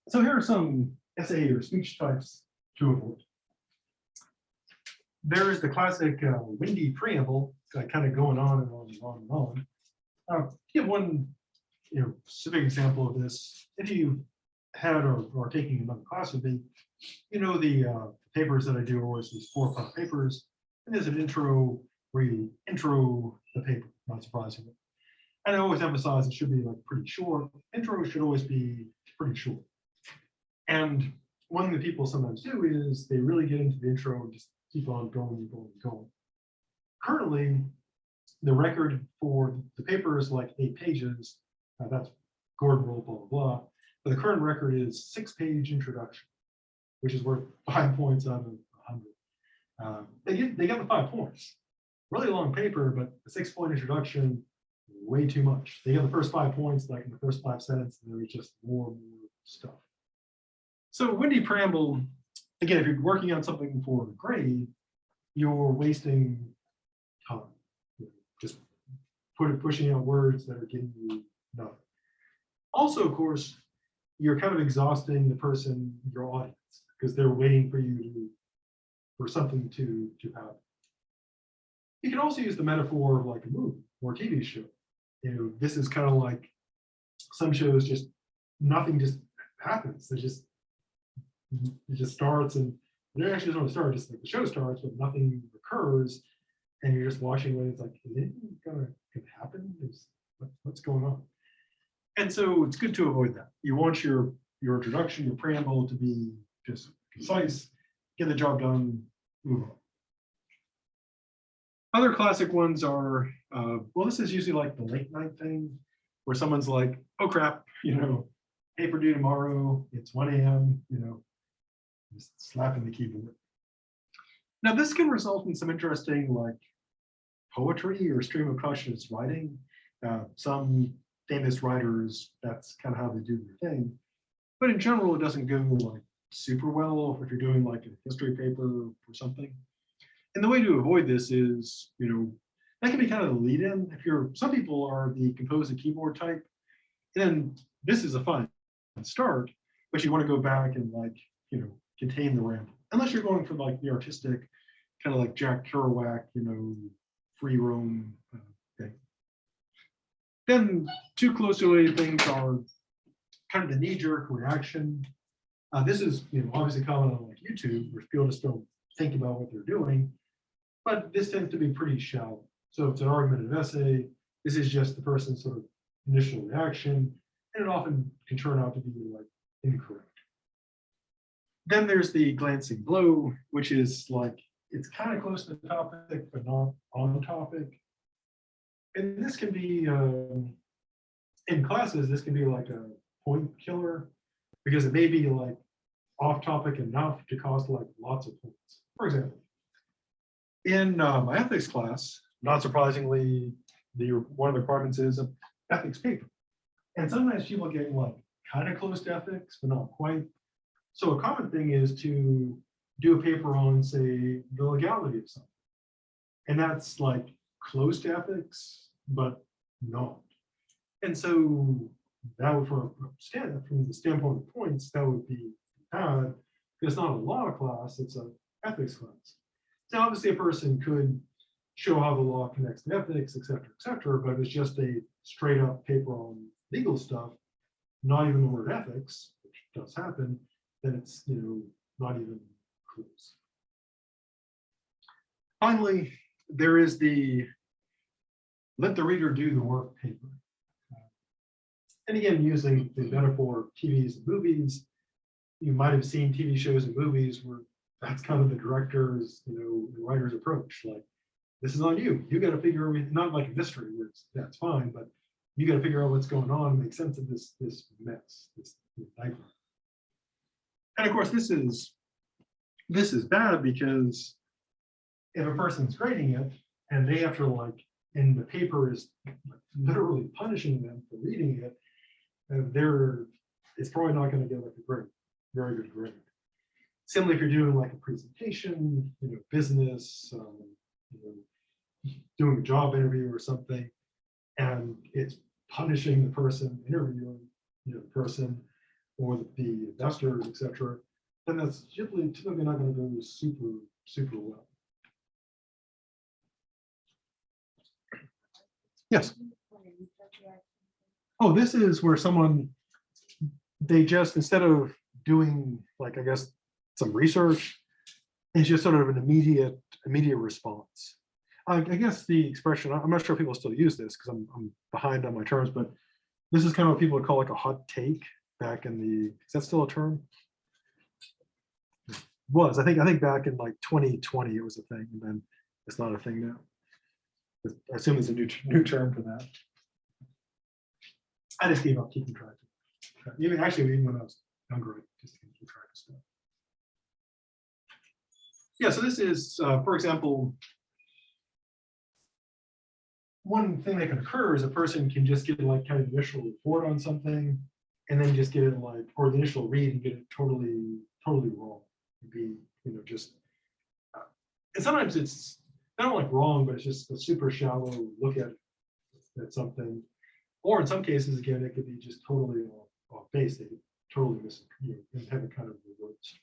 So here are some essay or speech types to avoid. There's the classic windy preamble, kind of going on and on and on and on. Give one specific example of this. If you had or are taking another class with me, the papers that I do are always these 4 or 5 papers, and there's an intro where you intro the paper, not surprisingly. And I always emphasize it should be like pretty short. Intro should always be pretty short. And one thing that people sometimes do is they really get into the intro and just keep on going and going and going. Currently, the record for the paper is like 8 pages. That's Gordon rule, blah, blah, blah. But the current record is 6-page introduction, which is worth 5 points out of 100. They get the 5 points. Really long paper, but the 6-point introduction, way too much. They get the first 5 points, like in the first 5 sentences, and there's just more and more stuff. So windy preamble, again, if you're working on something for a grade, you're wasting time. Just pushing out words that are giving you nothing. Also, of course, you're kind of exhausting the person, your audience, because they're waiting for you for something to happen. You can also use the metaphor of like a movie or a TV show. This is kind of like some shows, just nothing just happens. It just starts, and it actually doesn't start, just like the show starts, but nothing occurs, and you're just watching when it's like, is it gonna happen? What's going on? And so it's good to avoid that. You want your introduction, your preamble to be just concise, get the job done, move on. Other classic ones are, well, this is usually like the late night thing, where someone's like, oh crap, paper due tomorrow, it's 1 a.m., just slapping the keyboard. Now this can result in some interesting like poetry or stream of consciousness writing. Some famous writers, that's kind of how they do their thing. But in general, it doesn't go like super well if you're doing like a history paper or something. And the way to avoid this is, that can be kind of the lead-in. Some people are the compose a keyboard type, then this is a fun start, but you want to go back and like, contain the ramble. Unless you're going for like the artistic, kind of like Jack Kerouac, free roam thing. Then two closely related things are kind of the knee-jerk reaction. This is, obviously common on like YouTube, where people just don't think about what they're doing, but this tends to be pretty shallow. So it's an argumentative essay. This is just the person's sort of initial reaction, and it often can turn out to be like incorrect. Then there's the glancing blow, which is like, it's kind of close to the topic, but not on topic. And this can be, in classes, this can be like a point killer, because it may be like off topic enough to cost like lots of points. For example, in my ethics class, not surprisingly, one of the requirements is an ethics paper. And sometimes people get like kind of close to ethics, but not quite. So a common thing is to do a paper on, say, the legality of something. And that's like close to ethics, but not. And so that would, from the standpoint of points, that would be bad, because it's not a law class, it's an ethics class. So obviously a person could show how the law connects to ethics, et cetera, but it's just a straight up paper on legal stuff, not even the word ethics, which does happen, then it's not even close. Finally, there is the let the reader do the work paper. And again, using the metaphor of TVs and movies, you might have seen TV shows and movies where that's kind of the director's, the writer's approach. Like, this is on you. You got to figure everything, not like a mystery where that's fine, but you got to figure out what's going on and make sense of this mess, this nightmare. And of course, this is bad, because if a person's grading it and they have to like, and the paper is literally punishing them for reading it, it's probably not going to get like a very good grade. Similarly, if you're doing like a presentation, business, doing a job interview or something, and it's punishing the person interviewing, the person or the investors, et cetera, then that's typically not going to go super well. Yes. Oh, this is where they just, instead of doing like, I guess, some research, it's just sort of an immediate response. I guess the expression, I'm not sure if people still use this because I'm behind on my terms, but this is kind of what people would call like a hot take back in the, is that still a term? Was, I think back in like 2020, it was a thing, and then it's not a thing now. I assume there's a new term for that. I just gave up keeping track. Even when I was younger, I just didn't keep track of stuff. Yeah, so this is, for example, one thing that can occur is a person can just get like kind of initial report on something, and then just get it like, or the initial read and get it totally wrong. It'd be, just, and sometimes it's not like wrong, but it's just a super shallow look at something. Or in some cases, again, it could be just totally off base. They could totally miss it, and have it kind of reversed.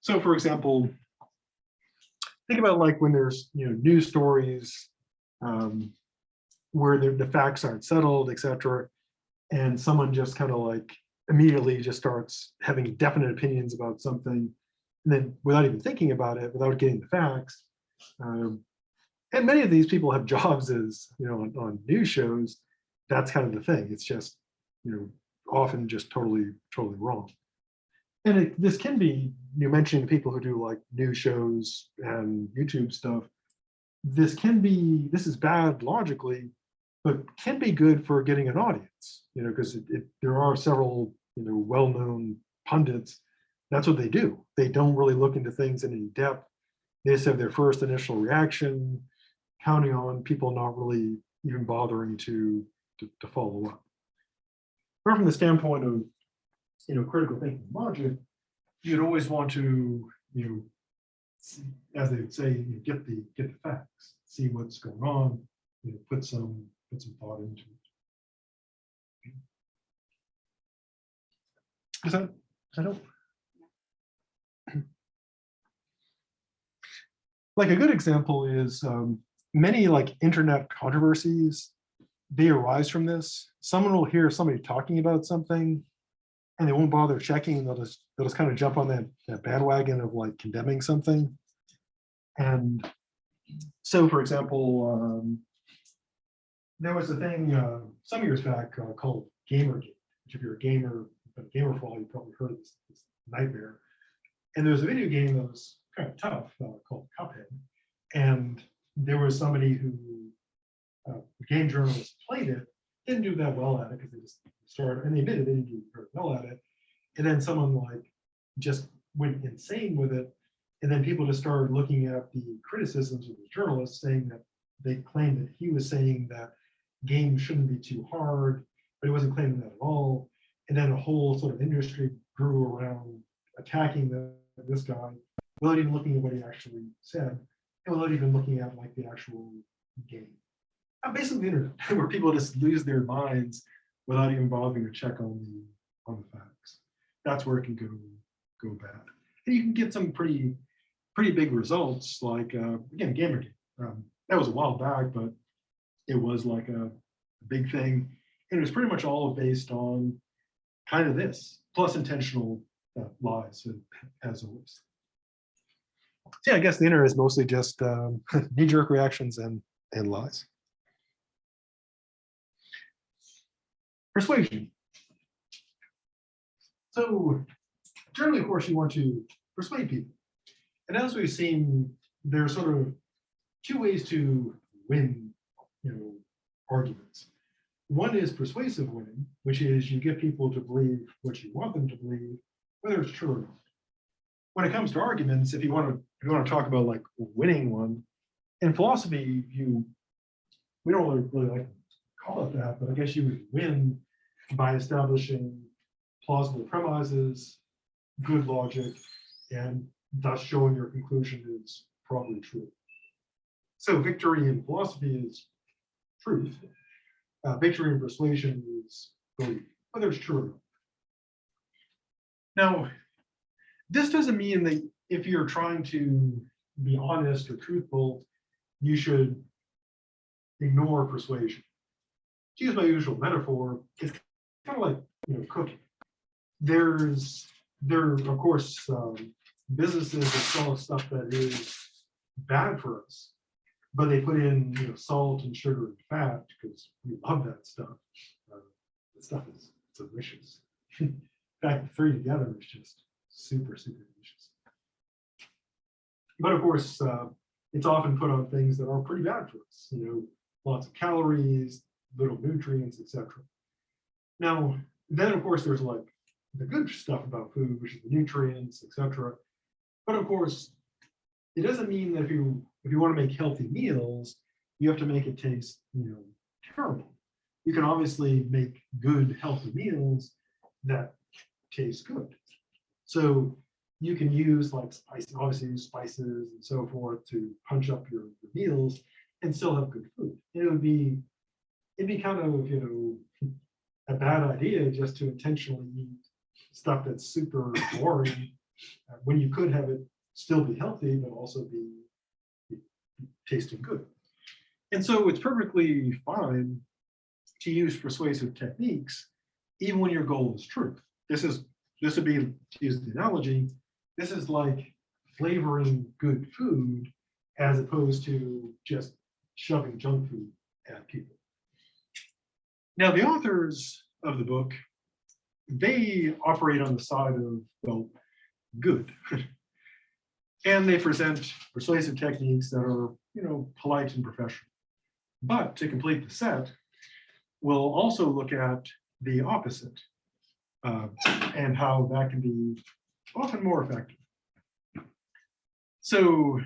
So, for example, think about like when there's news stories where the facts aren't settled, etc., and someone just kind of like immediately just starts having definite opinions about something, and then without even thinking about it, without getting the facts. And many of these people have jobs as on news shows. That's kind of the thing. It's just often just totally wrong. And this can be, mentioning people who do like news shows and YouTube stuff. This is bad logically, but can be good for getting an audience, because there are several, well-known pundits. That's what they do. They don't really look into things in any depth. They just have their first initial reaction, counting on people not really even bothering to follow up. But from the standpoint of critical thinking and logic, you'd always want to, as they would say, get the facts, see what's going on, put some thought into it. Does that help? Like a good example is many like internet controversies, they arise from this. Someone will hear somebody talking about something and they won't bother checking. They'll just kind of jump on that bandwagon of like condemning something. And so, for example, there was a thing some years back called Gamergate, which if you're a gamer for all, you probably heard of this nightmare. And there was a video game that was kind of tough called Cuphead. And there was somebody who, the game journalist played it, didn't do that well at it because they just started, and they admitted they didn't do very well at it. And then someone like just went insane with it. And then people just started looking at the criticisms of the journalist, saying that they claimed that he was saying that games shouldn't be too hard, but he wasn't claiming that at all. And then a whole sort of industry grew around attacking this guy without even looking at what he actually said, and without even looking at like the actual game. Basically the internet, where people just lose their minds without even bothering to check on the facts. That's where it can go bad. And you can get some pretty big results, like again, Gamergate. That was a while back, but it was like a big thing. And it was pretty much all based on kind of this, plus intentional lies, as always. So yeah, I guess the internet is mostly just knee-jerk reactions and lies. Persuasion. So generally, of course, you want to persuade people. And as we've seen, there are sort of two ways to win, arguments. One is persuasive winning, which is you get people to believe what you want them to believe, whether it's true or not. When it comes to arguments, if you want to talk about like winning one, in philosophy, we don't really like to call it that, but I guess you would win by establishing plausible premises, good logic, and thus showing your conclusion is probably true. So victory in philosophy is truth. Victory in persuasion is belief, whether it's true or not. Now, this doesn't mean that if you're trying to be honest or truthful, you should ignore persuasion. To use my usual metaphor, it's kind of like cooking. There are of course businesses that sell stuff that is bad for us, but they put in salt and sugar and fat because we love that stuff. That stuff is delicious. In fact, the three together is just super, super delicious. But of course, it's often put on things that are pretty bad for us. Lots of calories, little nutrients, etc. Now, then of course, there's like the good stuff about food, which is the nutrients, etc. But of course, it doesn't mean that if you want to make healthy meals, you have to make it taste, terrible. You can obviously make good, healthy meals that taste good. So you can use like spices, obviously use spices and so forth to punch up your meals and still have good food. It'd be kind of, a bad idea just to intentionally eat stuff that's super boring when you could have it still be healthy, but also be tasting good. And so it's perfectly fine to use persuasive techniques, even when your goal is truth. This would be, to use the analogy, this is like flavoring good food as opposed to just shoving junk food at people. Now, the authors of the book, they operate on the side of, well, good. And they present persuasive techniques that are, polite and professional. But to complete the set, we'll also look at the opposite and how that can be often more effective. So,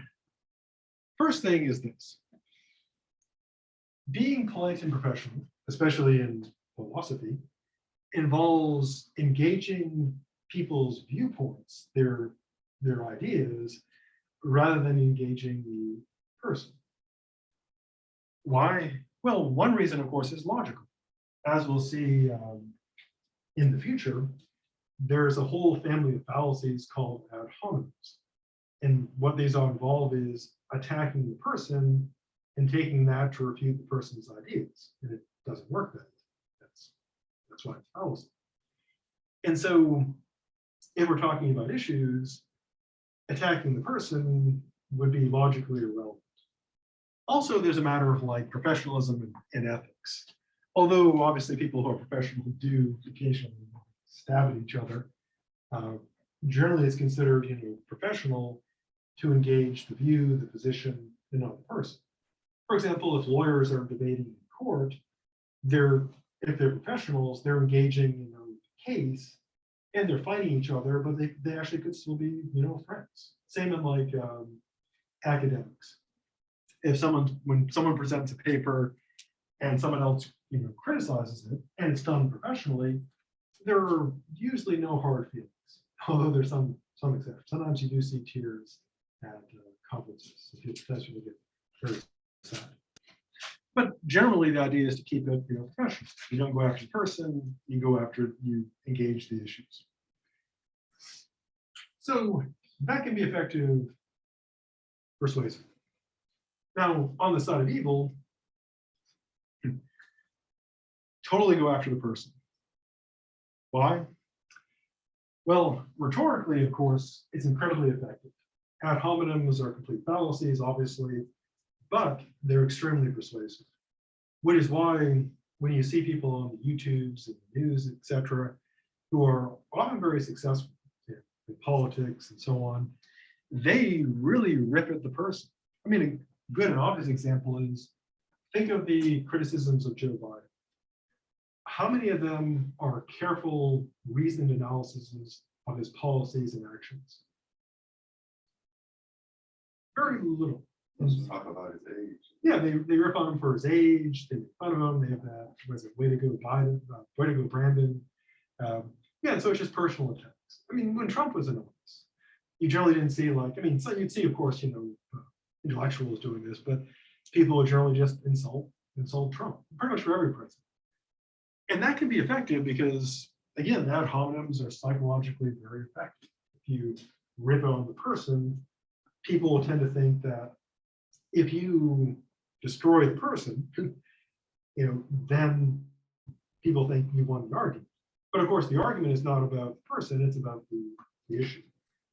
first thing is this. Being polite and professional, especially in philosophy, involves engaging people's viewpoints, their ideas, rather than engaging the person. Why? Well, one reason, of course, is logical. As we'll see in the future, there's a whole family of fallacies called ad hominems. And what these all involve is attacking the person and taking that to refute the person's ideas. And it doesn't work that way. That's why it's fallacy. And so if we're talking about issues, attacking the person would be logically irrelevant. Also, there's a matter of like professionalism and ethics. Although obviously people who are professional do occasionally stab at each other, generally it's considered professional to engage the view, the position, and not the person. For example, if lawyers are debating in court, if they're professionals, they're engaging in a case and they're fighting each other, but they actually could still be friends. Same in like academics. When someone presents a paper and someone else criticizes it and it's done professionally, there are usually no hard feelings, although there's some exceptions. Sometimes you do see tears at conferences if you especially get very sad. But generally the idea is to keep it professional. You don't go after the person, you go after, you engage the issues. So that can be effective persuasive. Now, on the side of evil, totally go after the person. Why? Well, rhetorically, of course, it's incredibly effective. Ad hominems are complete fallacies, obviously, but they're extremely persuasive, which is why when you see people on the YouTubes and the news, etc., who are often very successful in politics and so on, they really rip at the person. I mean, a good and obvious example is, think of the criticisms of Joe Biden. How many of them are careful, reasoned analyses of his policies and actions? Very little. Let's talk about his age. Yeah, they rip on him for his age. They make fun of him. They have that, way to go Biden, way to go Brandon. And so it's just personal attacks. I mean, when Trump was in office, you generally didn't see so you'd see, of course, intellectuals doing this, but people would generally just insult Trump, pretty much for every president. And that can be effective because, again, ad hominems are psychologically very effective. If you rip on the person, people will tend to think that if you destroy the person, then people think you won the argument. But of course, the argument is not about the person, it's about the issue.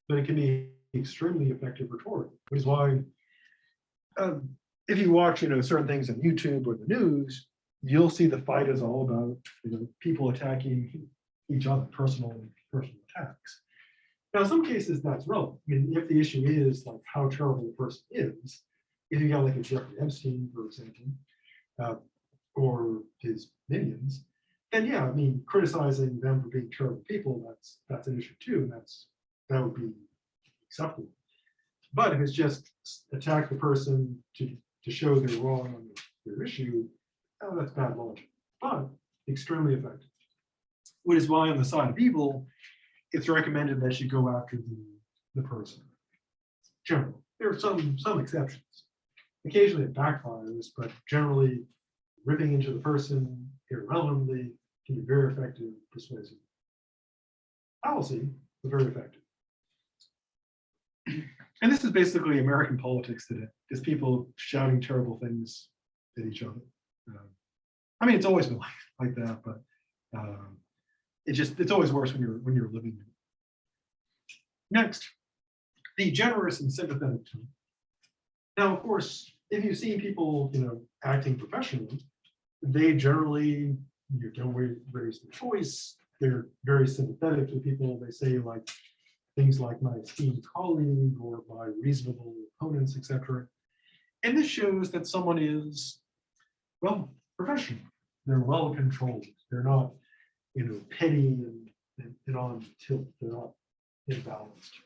But it can be extremely effective rhetorically, which is why if you watch, certain things on YouTube or the news, you'll see the fight is all about, people attacking each other, personal attacks. Now, in some cases, that's relevant. I mean, if the issue is like how terrible the person is, if you got like a Jeffrey Epstein, for example, or his minions, then yeah, I mean, criticizing them for being terrible people, that's an issue too, and that would be acceptable. But if it's just attack the person to show they're wrong on their issue, that's bad logic, but extremely effective. Which is why on the side of evil, it's recommended that you go after the person. Generally, there are some exceptions. Occasionally it backfires, but generally ripping into the person irrelevantly can be very effective, persuasive policy, but very effective. And this is basically American politics today, is people shouting terrible things at each other. I mean, it's always been like that, but it's always worse when you're living it. Next, the generous and sympathetic tone. Now, of course, if you've seen people, acting professionally, they generally don't raise their voice. They're very sympathetic to people. They say like things like my esteemed colleague or my reasonable opponents, etc. And this shows that someone is, well, professional. They're well controlled. They're not, petty and on tilt. They're not imbalanced.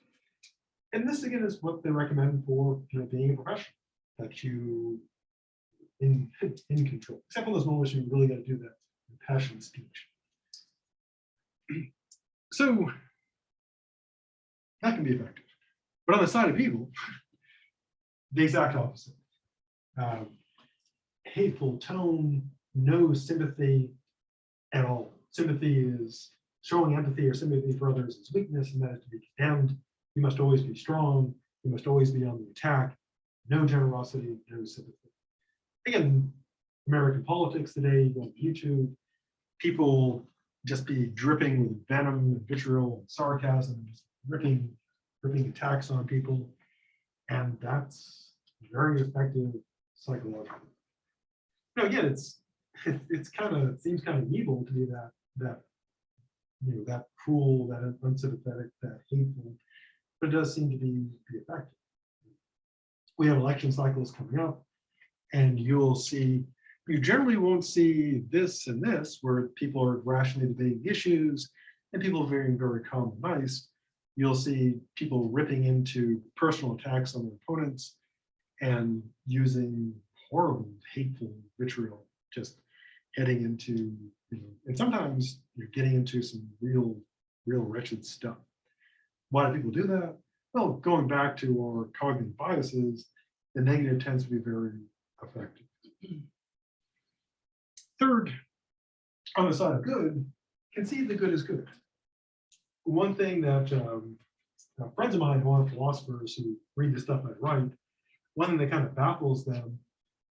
And this again is what they recommend for being a professional, that you in control. Except for those moments you really got to do that passionate speech. So that can be effective. But on the side of evil, the exact opposite. Hateful tone, no sympathy at all. Sympathy is showing empathy or sympathy for others is weakness, and that is to be condemned. You must always be strong. You must always be on the attack. No generosity, no sympathy. Again, American politics today, you go on YouTube, people just be dripping with venom and vitriol and sarcasm, just ripping attacks on people. And that's very effective psychologically. Now, again, it seems kind of evil to be that cruel, that unsympathetic, that hateful, but it does seem to be effective. We have election cycles coming up, and you generally won't see this and this, where people are rationally debating issues and people are very, very calm and nice. You'll see people ripping into personal attacks on their opponents and using horrible, hateful vitriol, just heading into, and sometimes you're getting into some real wretched stuff. Why do people do that? Well, going back to our cognitive biases, the negative tends to be very effective. Third, on the side of good, concede the good is good. One thing that friends of mine who are philosophers who read the stuff I write, one thing that kind of baffles them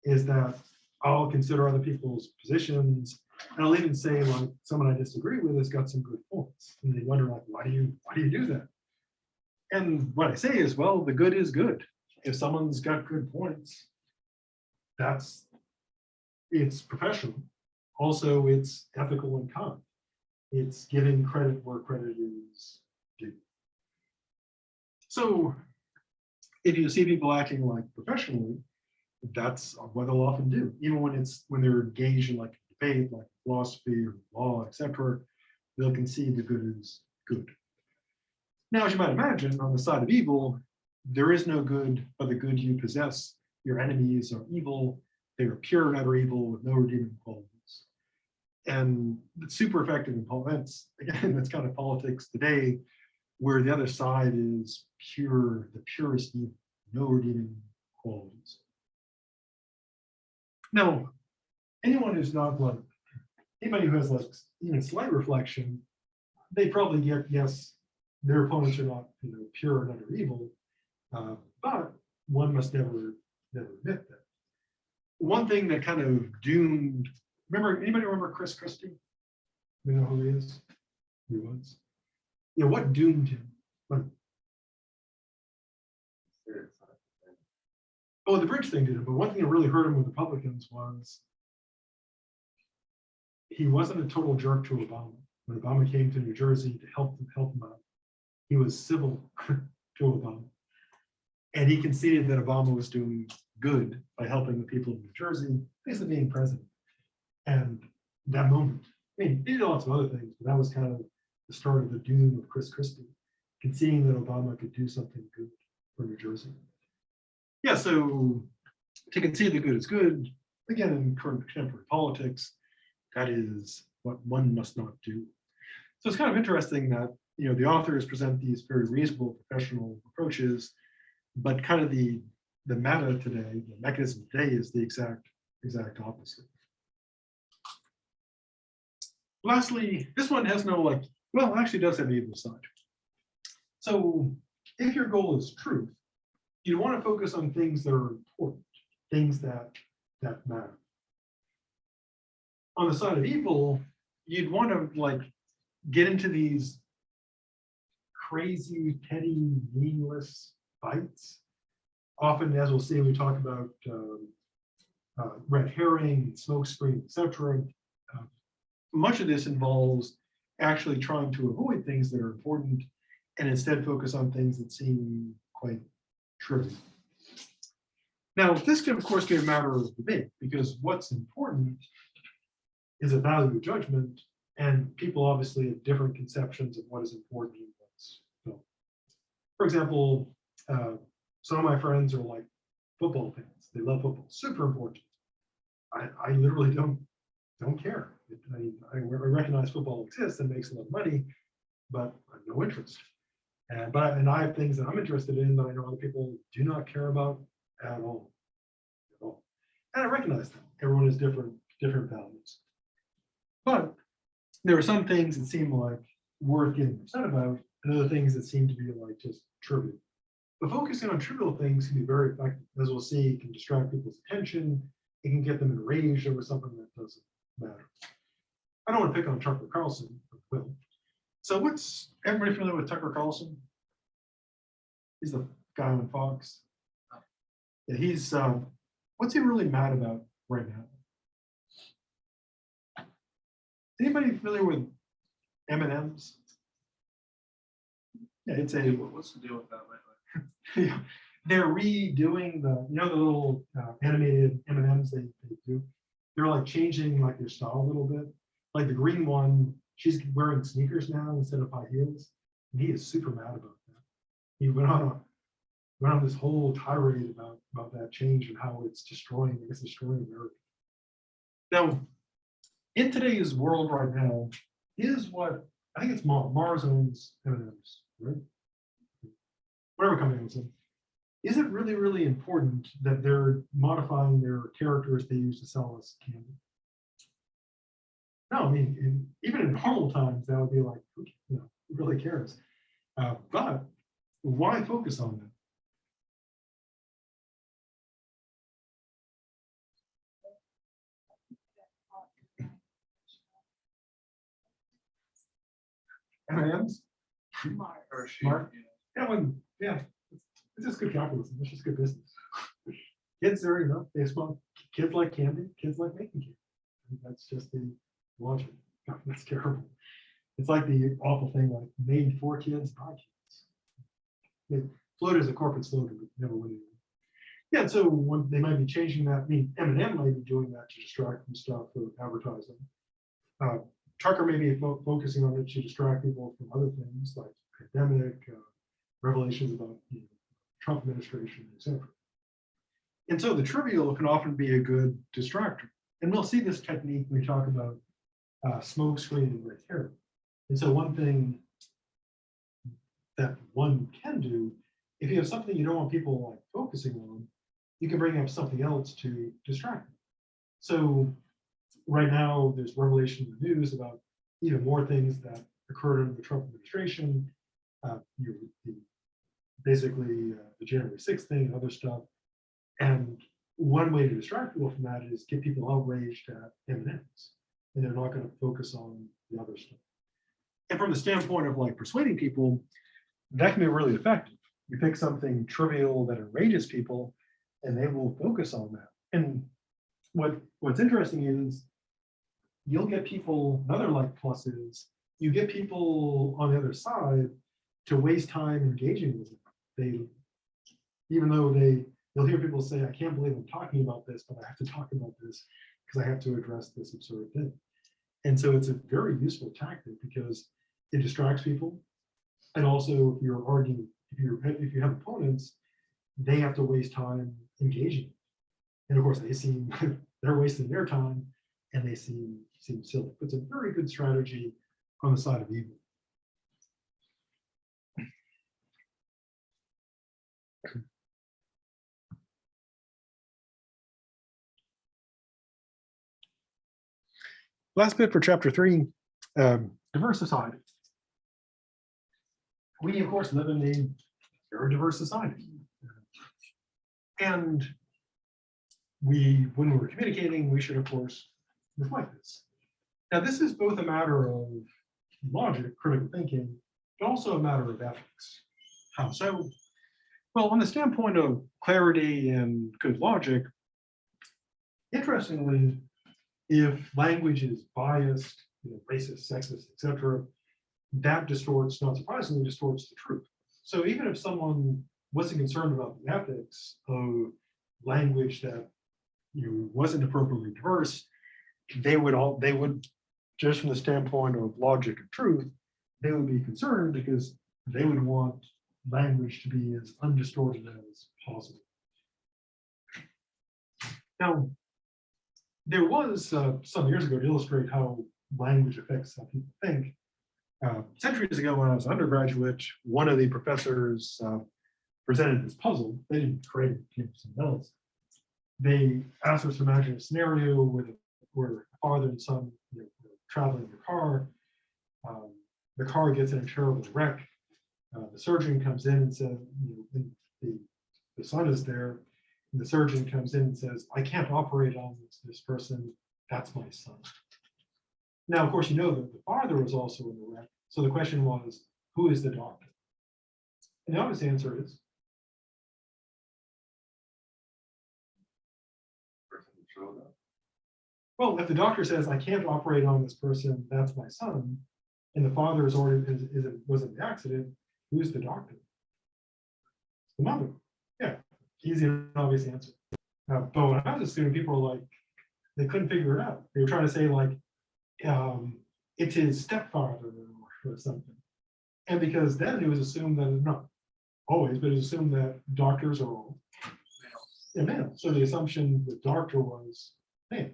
is that I'll consider other people's positions, and I'll even say like someone I disagree with has got some good points, and they wonder like, why do you do that? And what I say is, well, the good is good. If someone's got good points, it's professional. Also, it's ethical and kind. It's giving credit where credit is due. So if you see people acting like professionally, that's what they'll often do. Even when they're engaged in like debate, like philosophy or law, etc., they'll concede the good is good. Now, as you might imagine, on the side of evil, there is no good but the good you possess. Your enemies are evil. They are pure and utter evil with no redeeming qualities. And it's super effective in politics. Again, that's kind of politics today, where the other side is pure, the purest evil, no redeeming qualities. Now, anyone who's not like, anybody who has like even slight reflection, they probably get, yes, their opponents are not pure and utter evil, but one must never admit that. One thing that kind of doomed, anybody remember Chris Christie? You know who he is? He was. Yeah, what doomed him? Oh, the bridge thing did it, but one thing that really hurt him with Republicans was he wasn't a total jerk to Obama. When Obama came to New Jersey to help him out, he was civil to Obama. And he conceded that Obama was doing good by helping the people of New Jersey, basically being president. And that moment, I mean, he did lots of other things, but that was kind of the start of the doom of Chris Christie, conceding that Obama could do something good for New Jersey. Yeah, so to concede that good is good, again, in current contemporary politics, that is what one must not do. So it's kind of interesting that, you know, the authors present these very reasonable professional approaches, but kind of the meta today, the mechanism today is the exact opposite. Lastly, this one has no like, well, it actually does have the evil side. So if your goal is truth, you want to focus on things that are important, things that matter. On the side of evil, you'd want to like get into these crazy, petty, meaningless fights. Often, as we'll see, we talk about red herring, smokescreen, etc. Much of this involves actually trying to avoid things that are important and instead focus on things that seem quite trivial. Now, this can, of course, be a matter of debate because what's important is a value judgment, and people obviously have different conceptions of what is important and what's not. For example, some of my friends are like football fans. They love football, super important. I literally don't care. I recognize football exists and makes a lot of money, but I have no interest. And I have things that I'm interested in that I know other people do not care about at all. And I recognize that everyone has different values. But there are some things that seem like worth getting upset about, and other things that seem to be like just trivial. But focusing on trivial things can be very effective. As we'll see, it can distract people's attention. It can get them enraged over something that doesn't matter. I don't want to pick on Tucker Carlson, but will. So what's everybody familiar with Tucker Carlson? He's the guy on Fox. Yeah, he's what's he really mad about right now? Anybody familiar with M&Ms? Yeah, it's a. What's the deal with that lately? Yeah, they're redoing the, you know, the little animated M&Ms they do. They're like changing like their style a little bit. Like the green one, she's wearing sneakers now instead of high heels, and he is super mad about that. He went on this whole tirade about that change and how it's destroying America. Now, in today's world right now, is what I think it's Mars owns M&Ms, right? Whatever company owns them. Is it really, really important that they're modifying their characters they use to sell us candy? No, I mean, even in normal times, that would be like, you know, who really cares? But why focus on that? M&Ms? Or she, Smart. Yeah, it's just good capitalism. It's just good business. Kids are, you know, kids like candy, kids like making candy. That's just the logic. That's terrible. It's like the awful thing like made for kids, by kids. Float is a corporate slogan, but never win anything. Yeah, so when they might be changing that, I mean, M&M might be doing that to distract from stuff for advertising. Tucker may be focusing on it to distract people from other things like pandemic, revelations about, you know, Trump administration, etc. And so the trivial can often be a good distractor. And we'll see this technique when we talk about smoke screen and red herring. And so one thing that one can do, if you have something you don't want people like focusing on, you can bring up something else to distract them. So right now, there's revelation in the news about even more things that occurred under the Trump administration. Basically, the January 6th thing and other stuff. And one way to distract people from that is get people outraged at M&Ms, and they're not going to focus on the other stuff. And from the standpoint of like persuading people, that can be really effective. You pick something trivial that enrages people, and they will focus on that. And what's interesting is you'll get people, another like plus is you get people on the other side to waste time engaging with them. Even though you'll hear people say, I can't believe I'm talking about this, but I have to talk about this because I have to address this absurd thing. And so it's a very useful tactic because it distracts people. And also if you're arguing, if you have opponents, they have to waste time engaging. And of course they're wasting their time and they seem silly. It's a very good strategy on the side of evil. Last bit for chapter 3, diverse society. We, of course, live in a very diverse society. And when we're communicating, we should, of course, reflect this. Now, this is both a matter of logic, critical thinking, but also a matter of ethics. How so? Well, on the standpoint of clarity and good logic, interestingly, if language is biased, racist, sexist, etc., that distorts, not surprisingly, distorts the truth. So even if someone wasn't concerned about the ethics of language that wasn't appropriately diverse, they would, just from the standpoint of logic and truth, they would be concerned because they would want language to be as undistorted as possible. Now, there was some years ago to illustrate how language affects how people think. Centuries ago, when I was an undergraduate, one of the professors presented this puzzle. They didn't create it, came from someone else. They asked us to imagine a scenario where a father and son traveling in a car. The car gets in a terrible wreck. The surgeon comes in and says, the son is there. And the surgeon comes in and says, I can't operate on this person. That's my son. Now, of course, that the father was also in the wreck. So the question was, who is the doctor? And the obvious answer is, well, if the doctor says, I can't operate on this person, that's my son, and the father was in the accident, who's the doctor? The mother. Yeah, easy and obvious answer. But when I was a student, people were like, they couldn't figure it out. They were trying to say like, it's his stepfather or something. And because then it was assumed that, not always, but it was assumed that doctors are all male. So the assumption the doctor was male.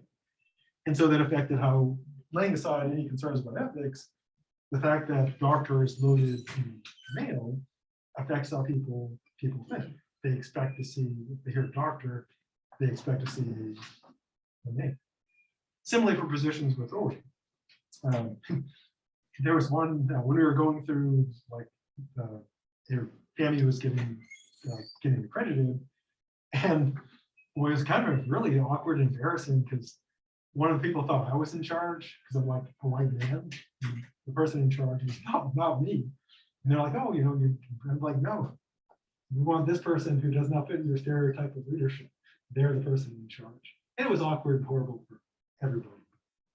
And so that affected how, laying aside any concerns about ethics, the fact that doctor is loaded in male affects how people think. They expect to see, if they hear doctor, they expect to see a male. Similarly for positions with authority. There was one when we were going through, like, Tammy was getting accredited, and it was kind of really awkward and embarrassing because one of the people thought I was in charge because I'm like a white man. And the person in charge is not me. And they're like, oh, I'm like, no, we want this person who does not fit your stereotype of leadership. They're the person in charge. And it was awkward and horrible for everybody.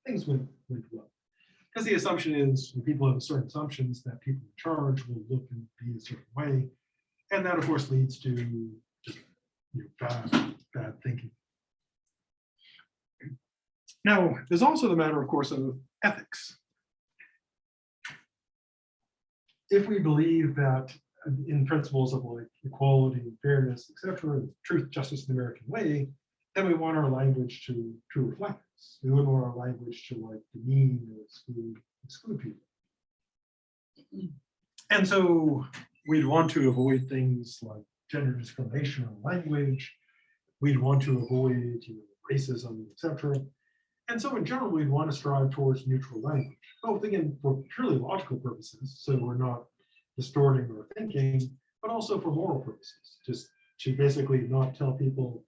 Things went well. Because the assumption is when people have certain assumptions that people in charge will look and be a certain way. And that, of course, leads to just bad thinking. Now, there's also the matter, of course, of ethics. If we believe that in principles of like equality, fairness, etc., truth, justice, and the American way, then we want our language to reflect this. We wouldn't want our language to like demean or exclude people. And so we'd want to avoid things like gender discrimination in language. We'd want to avoid racism, etc. And so in general, we'd want to strive towards neutral language, both again for purely logical purposes, so we're not distorting our thinking, but also for moral purposes, just to basically not tell people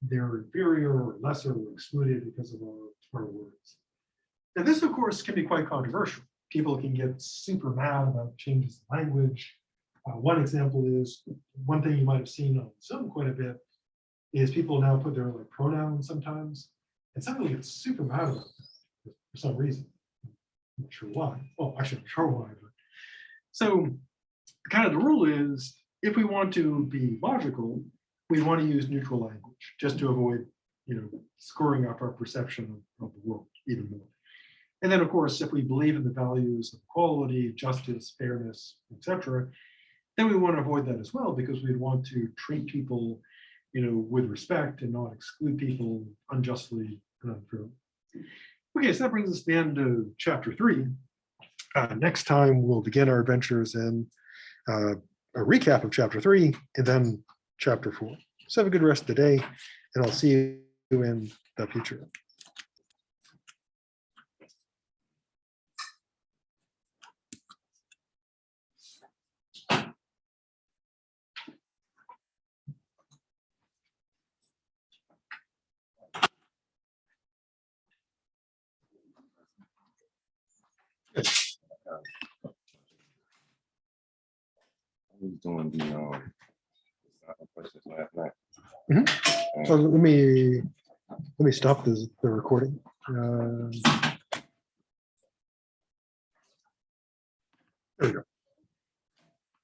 they're inferior or lesser or excluded because of our words. Now this, of course, can be quite controversial. People can get super mad about changes in language. One example is, one thing you might have seen on Zoom quite a bit is people now put their own like pronouns sometimes, and some people get super mad about that for some reason. I'm not sure why. Well, actually, I'm sure why. But so kind of the rule is if we want to be logical, we want to use neutral language just to avoid, screwing up our perception of the world even more. And then, of course, if we believe in the values of equality, justice, fairness, etc., then we want to avoid that as well, because we'd want to treat people, with respect and not exclude people unjustly and unfairly. Okay, so that brings us to the end of chapter 3. Next time, we'll begin our adventures in a recap of chapter 3 and then chapter 4. So have a good rest of the day, and I'll see you in the future. I was doing the questions last night. Mhm. So let me stop the recording. There we go.